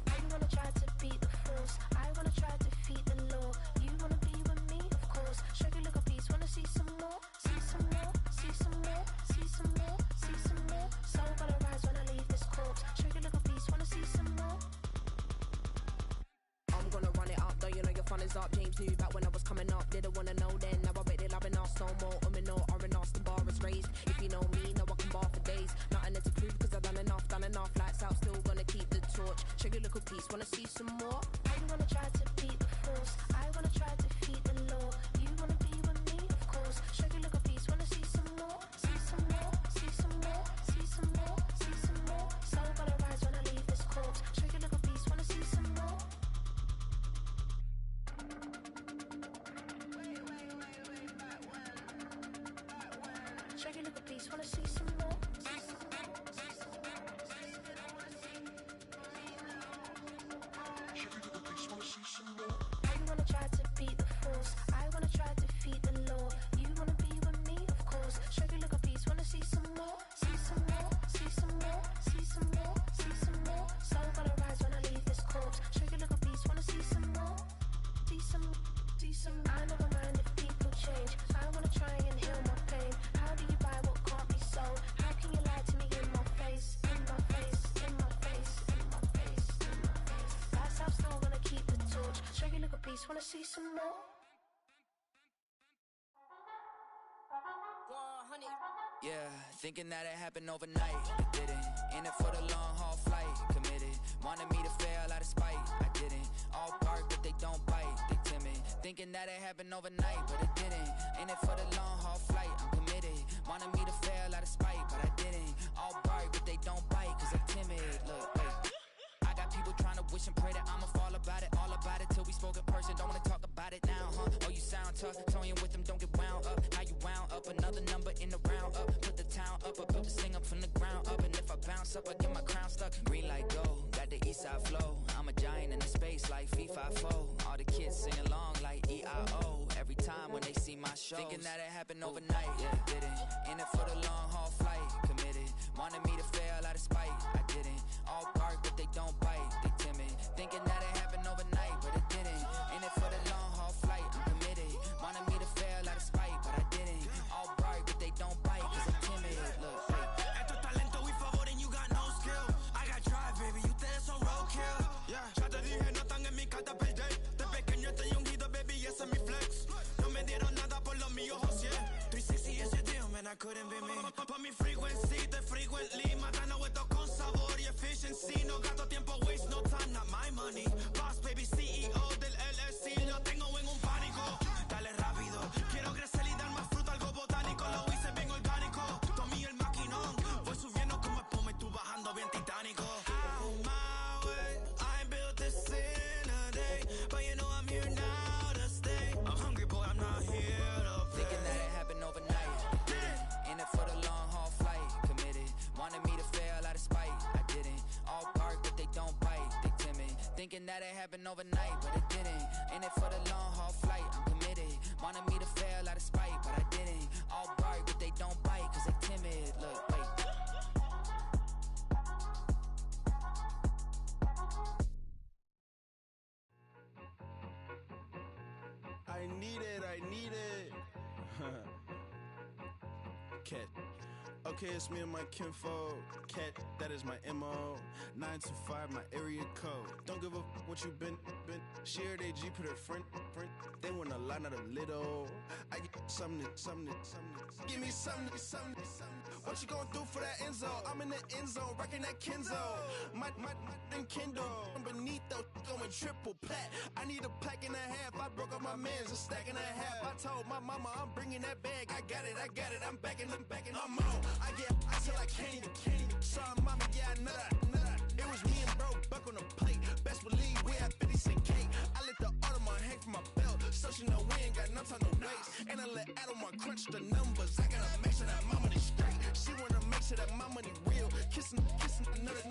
Speaker 14: I wanna try to beat the force. I wanna try to defeat the law. You wanna be with me, of course. Show you look a piece. Wanna see some more? See some more? See some more? See some more? See some more? Soul gonna rise when I leave this corpse. Show you look a piece. Wanna see some more?
Speaker 15: I'm gonna run it up, though you know your fun is up. James knew back when I was coming up, didn't wanna know then. Now I bet they're loving us no more. No R&R's, the bar is raised. If you know me, know I can bar for days. Nothing there to prove, cause I've done enough. Lights out, still gonna keep the torch. Show you a little piece, wanna see some more?
Speaker 14: I wanna try to beat the force. I wanna try to defeat the law. You wanna be with me, of course. Show you look a piece. Wanna see some more? See some more? See some more? See some more? See some more? Soul gonna rise when I leave this corpse. Show you look a piece. Wanna see some more? Show you look a piece. Wanna see some more? piece, wanna see some more?
Speaker 10: Yeah, thinking that it happened overnight, it didn't. In it for the long haul flight, committed. Wanted me to fail out of spite, I didn't. All bark, but they don't bite, they timid. Thinking that it happened overnight, but it didn't. In it for the long haul flight, I'm committed. Wanted me to fail out of spite, but I didn't. All bark, but they don't bite, cause they're timid. Look, wait. I got people trying to wish and pray that I'ma fall about it. All about it till we spoke in person, don't wanna talk about it now, huh? Oh, you sound tough, toying with them, don't get wound up. How you wound up, another number in the round up. Put the town up, I built this thing up from the ground up. And if I bounce up, I get my crown stuck. Green light go, got the east side flow. I'm a giant in the space like FIFA4. All the kids sing along like EIO. Every time when they see my shows, thinking that it happened overnight, yeah, didn't. In it for the long haul flight, committed. Wanted me to fail out of spite, I didn't. All bark, but they don't bite, they timid. Thinking that it happened overnight, but it didn't. In it for the long haul flight, I'm committed. Wanted me to fail out of spite, but I didn't. All bark, but they don't bite, cause I'm timid. Look,
Speaker 1: esto es talento y favor and you got no skill. I got drive, baby, ustedes son roadkill. Yeah, ya te dije, no están en mi carta perder. De pequeño estoy ungido, baby, ese es mi flex. No me dieron nada por lo mío, José. 360 is your deal, man, I couldn't be me. Pa' mi frequency, te frequently. Matando esto con sabor y efficiency. No gasto tiempo, waste no time, not my money. Boss, baby, CEO del LLC. Lo tengo en un pánico. Dale rápido, quiero crecer y dar más fruto, algo botánico. Lo hice bien orgánico. Tomé el maquinón. Voy subiendo como espuma y tú bajando bien titánico. On my way, I ain't built this in a day. But you know I'm here now to stay. I'm hungry, boy, I'm not here to play.
Speaker 10: Thinking that it happened overnight, in it for the long haul flight, committed. Wanted me to fail out of spite, I didn't. All bark, but they don't bite, they timid. Thinking that it happened overnight, but it didn't. In it for the long haul flight, I'm committed. Wanted me to fail out of spite, but I didn't. All bark, but they don't bite, cause they timid. Look, wait.
Speaker 4: I need it. Cat. Okay, it's me and my kinfolk. Cat, that is my MO. 925, my area code. Don't give a what you been. Shared AG, put her friend. They want a lot, not a little. I get something. Give me something. What you gonna do for that end zone? I'm in the end zone, wrecking that Kenzo. My Kindle. I'm beneath though, going triple plat. I need a pack and a half. I broke up my mans, a stack and a half. I told my mama I'm bringing that bag. I got it. I'm backing. I'm on. I get till I can't even. Sorry, mama, yeah, I know that. It was me and bro, buck on the plate. Best believe we had 50 cent cake. I let the Audemars hang from my belt, so she know we ain't got no time to waste. And I let Audemars crunch the numbers. I gotta make sure that my money straight. She wanna make sure that my money real. Kissing another.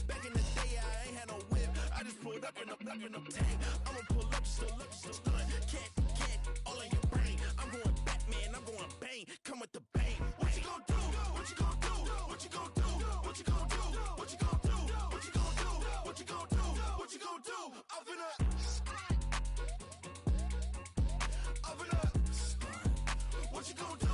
Speaker 4: Back in the day, I ain't had no whip. I just pulled up in a tank. I'ma pull up just to stun. Cat, all in your brain. I'm going Batman, I'm going bang. Come with the bang. What you gonna do? What you gonna do? What you gonna do? What you gonna do? What you gonna do? What you gonna do? What you gonna do? What you gonna do? I'm finna. What you gonna do?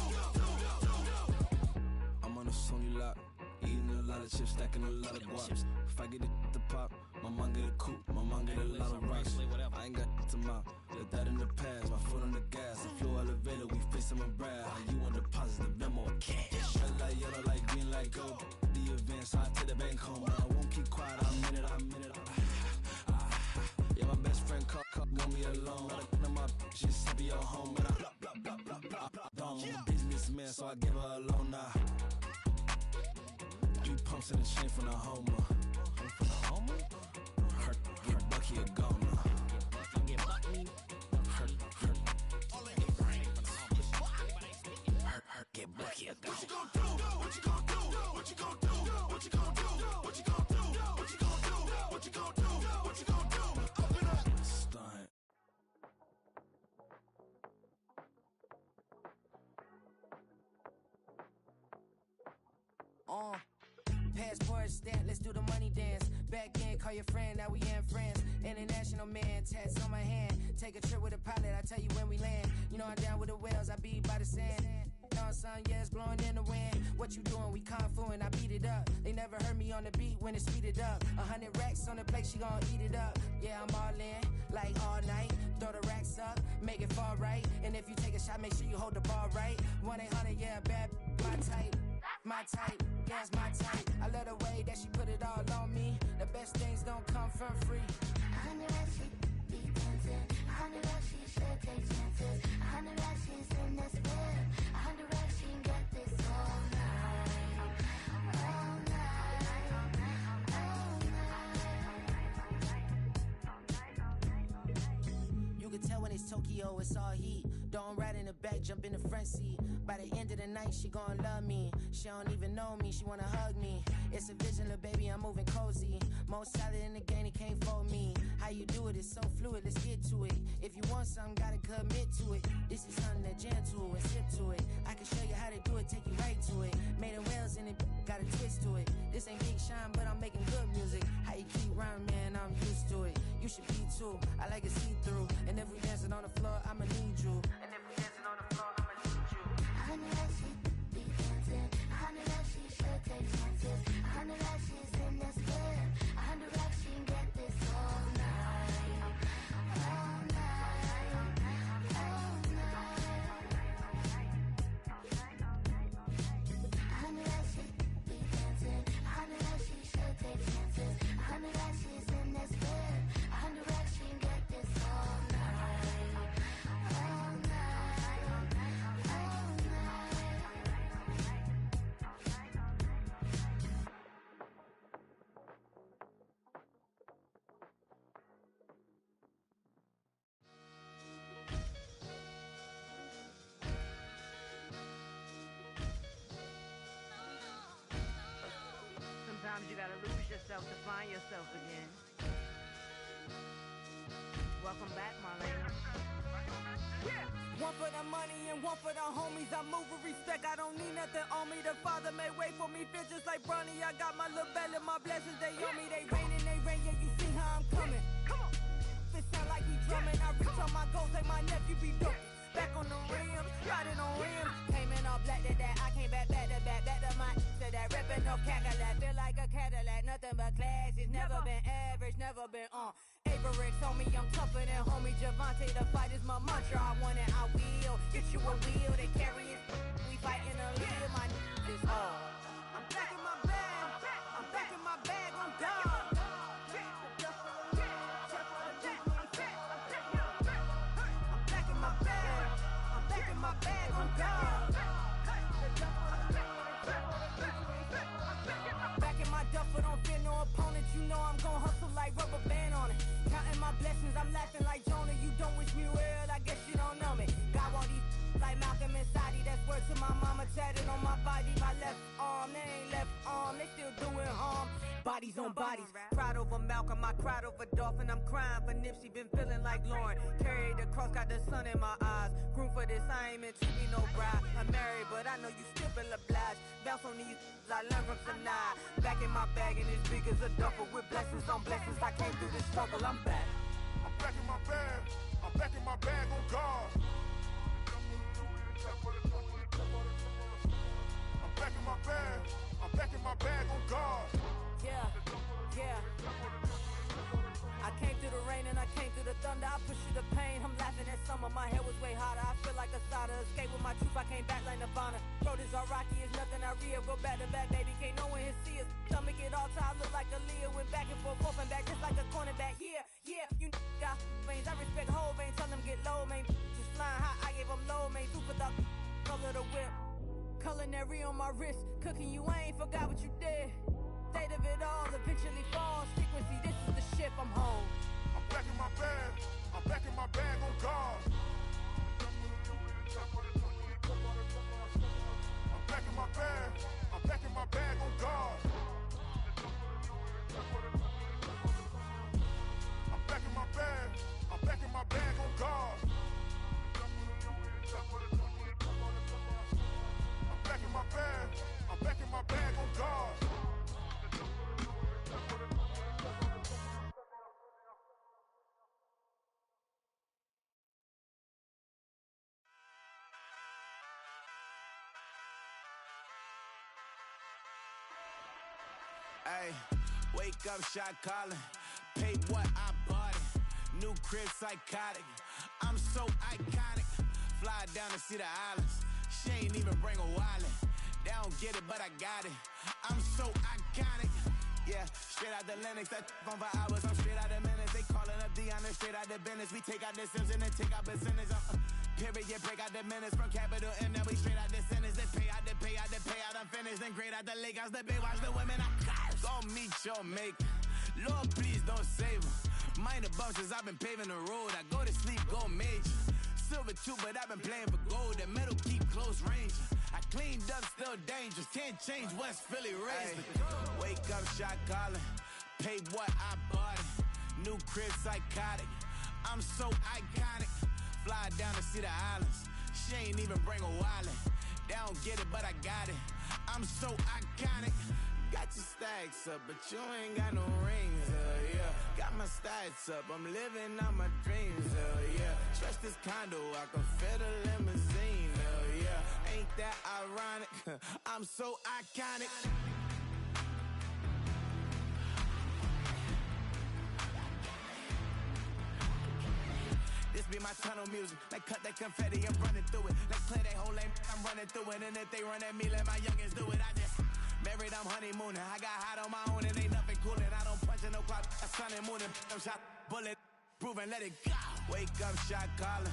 Speaker 23: I'm on a Sony lot, eating a lot of chips, stacking a lot of guaps. If I get it to pop, my mom get a coupe, my mom get a lot of rocks. I ain't got to mouth, let that in the past. My foot on the gas, I flew elevator, we facing my brad. How you want deposits, the memo, cash. Red light, yellow light, green light, go. The events, I take the bank home, but I won't keep quiet. I'm in it. Yeah, my best friend called want me alone. Got a my she's happy at home, but I don't. I'm a businessman, so I give her a loan now. 3 pumps in the chain from the Homer. Her Bucky a goner. Get Bucky a goner.
Speaker 1: What you gonna do? What you gonna do? What you gonna do? What you gonna do? What you gonna do? What you gonna do? What you gonna do? What you gonna do? Open up.
Speaker 23: Stunt.
Speaker 8: Passport stamp, let's do the money dance. Back in, call your friend, now we in France. International man, tats on my hand. Take a trip with a pilot, I tell you when we land. You know I'm down with the whales, I be by the sand. On sun, yeah, it's blowing in the wind. What you doing? We kung fu and I beat it up. They never heard me on the beat when it's speeded up. 100 racks on the plate, she gon' eat it up. Yeah, I'm all in, like all night.
Speaker 19: make it fall right. And if you take a shot, make sure you hold the ball right. 1-800, yeah, bad, my type. My type, yeah, it's my type. I love the way that she put it all on me. The best things don't come from free.
Speaker 14: I know that she be tempted. I know that she should take chances. I know that she's in this bed. I know that she can get this all night. All night. All night.
Speaker 19: You can tell when it's Tokyo, it's all heat. Don't ride in the back, jump in the front seat. By the end of the night, she gon' love me. She don't even know me, she wanna hug me. It's a vision, little baby, I'm moving cozy. Most solid in the game, he can't fold me. How you do it, it's so fluid, let's get to it. If you want something, gotta commit to it. This is something that jam to and sip to it. I can show you how to do it, take you right to it. Made of whales in it, got a twist to it. This ain't Big Sean, but I'm making good music. How you keep rhyming, man, I'm used to it. You should be too, I like it see-through. And if we dancing on the floor, I'ma need you. And if we dancing on the floor, I'ma need you.
Speaker 14: I know that she be dancing. I know that she should take chances. I know that she's in this bed. I know that she can get this all night. All night. All night. I know that she be dancing. I know that she should take chances. I know that she's in this bed. I know that she can get this all night. All night. All night.
Speaker 2: Sometimes you gotta lose yourself to find yourself again. Welcome back, Marlena.
Speaker 6: Yeah. One for the money and one for the homies. I move with respect, I don't need nothing on me. The Father may wait for me, feel just like Bronny. I got my little belly, my blessings, they on me. They rain, yeah, you see how I'm coming. Come on. It sound like we drumming. I reach on my goals, like my nephew be dope. Back on the rim, riding on rim. Came in all black to that, I came back to my to that ripping up Cadillac. Feel like a Cadillac, nothing but class. It's never been average, never been on. Averix on me, I'm tougher than homie Javante. The fight is my mantra, I want it, I will. Get you a wheel, they carry it. We fighting a little, my is hard. I'm back in my bag, I'm back in my bag, I'm gone. My bag on God. Back in my duffel, don't fear no opponent. You know I'm gon' hustle like rubber band on it. Counting my blessings, I'm laughing like Jonah. You don't wish me well, I guess you don't know me. Got all these like Malcolm and Sadie. That's word to my mama, tatted on my body. My left arm, they ain't left arm, they still doing harm. Bodies on bodies, cried over Malcolm, I cried over Dolphin. I'm crying for Nipsey, been feeling like Lauren. Carried the cross, got the sun in my eyes. Groom for this, I ain't meant to be no bride. I'm married, but I know you still feel obliged. Bounce on these, I learned from Sanaa. Back in my bag, and it's big as a duffel. With blessings on blessings, I came through this struggle, I'm back.
Speaker 5: I'm back in my bag, I'm back in my bag on God. I'm back in my bag, I'm back in my bag on God.
Speaker 6: Yeah, yeah. I came through the rain and I came through the thunder. I push through the pain, I'm laughing at summer. My hair was way hotter, I feel like a soda. Escape with my truth, I came back like Nirvana. Road is all rocky, it's nothing I real. Go back to back, baby, can't no one here see us. Stomach it all time, look like a Leah. Went back and forth and back, just like a cornerback. Yeah, yeah, you got veins, I respect whole veins. Tell them get low, man. Just flying high, I gave them low, man. Super the color the whip. Culinary on my wrist, cooking you, I ain't forgot what you did. State of it all, eventually falls. Frequency, this is the ship, I'm home.
Speaker 5: I'm back in my bag, I'm back in my bag on God. I'm back in my bag, I'm back in my bag on God. I'm back in my bag, I'm back in my bag on God. I'm back in my bag, I'm back in my bag on God.
Speaker 4: Ay, wake up, shot calling. Pay what I bought it. New crib psychotic. I'm so iconic. Fly down to see the islands. She ain't even bring a wallet. They don't get it, but I got it. I'm so iconic. Yeah, straight out the Lennox, that on for hours, I'm straight out the minutes. They calling up Dion, straight out the business. We take out the Sims and then take out percentage. Period, break out the minutes from capital M, now we straight out the sentence. They pay out, I'm finished. Then grade out the Lakers, the big watch the women, I curse. Gon' meet your mate. Lord, please don't save them. Minor bumps as I've been paving the road. I go to sleep, go major. Silver too, but I've been playing for gold. The metal keep close range. I cleaned up, still dangerous. Can't change West Philly raised. Wake up, shot calling. Pay what I bought it. New crib psychotic. I'm so iconic. Fly down to see the islands. She ain't even bring a wallet. They don't get it, but I got it. I'm so iconic. Got your stacks up, but you ain't got no rings, yeah. Got my stats up, I'm living out my dreams, yeah. Stretch this condo, I can fit a limousine, yeah. Ain't that ironic? I'm so iconic. This be my tunnel music. Like cut that confetti, I'm running through it. Like clear that whole lane, I'm running through it. And if they run at me, let my youngins do it. I just married, I'm honeymooning. I got hot on my own and ain't nothing coolin'. I don't punch in no clock, a sun and moon. I'm shot, bullet, proven, let it go. Wake up, shot calling.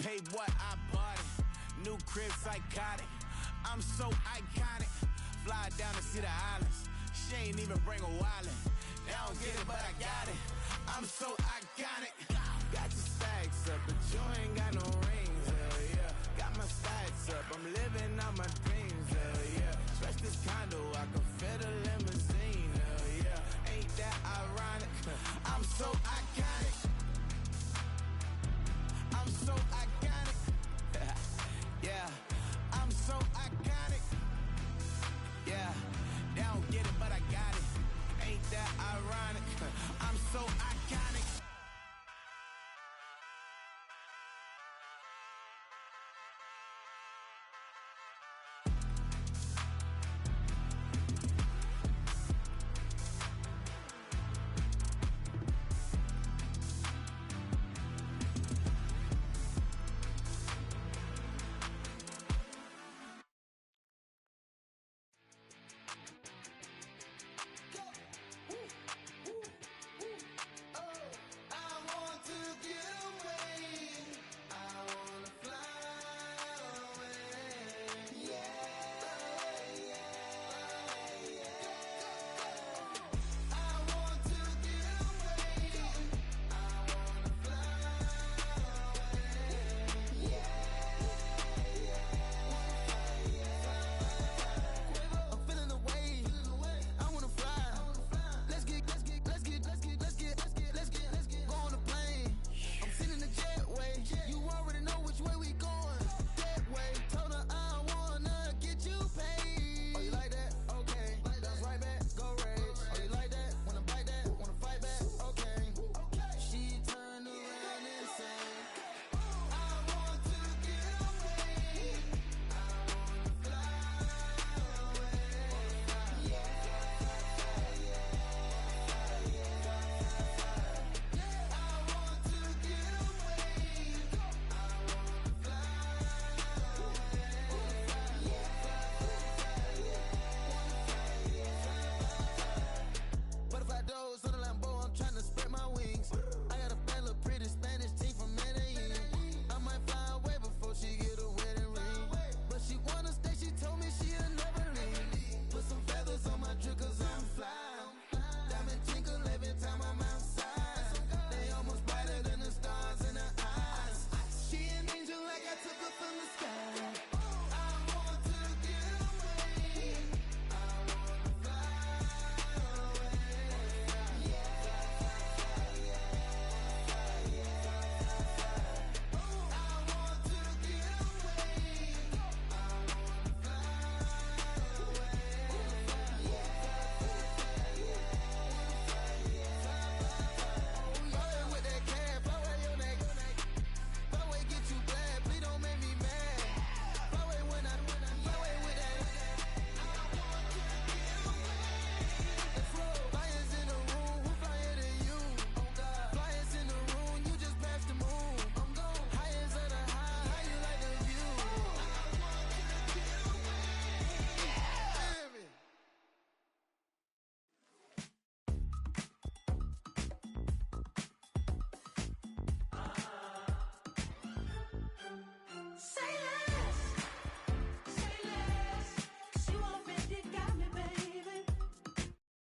Speaker 4: Pay what I bought it. New crib psychotic. I'm so iconic. Fly down to see the islands. She ain't even bring a wallet. They don't get it, but I got it. I'm so iconic. Got your stacks up, but you ain't got no rings, yeah. Got my stacks up, I'm living out my dreams, yeah. Stretch this condo, I can fit a limousine, yeah. Ain't that ironic? I'm so iconic.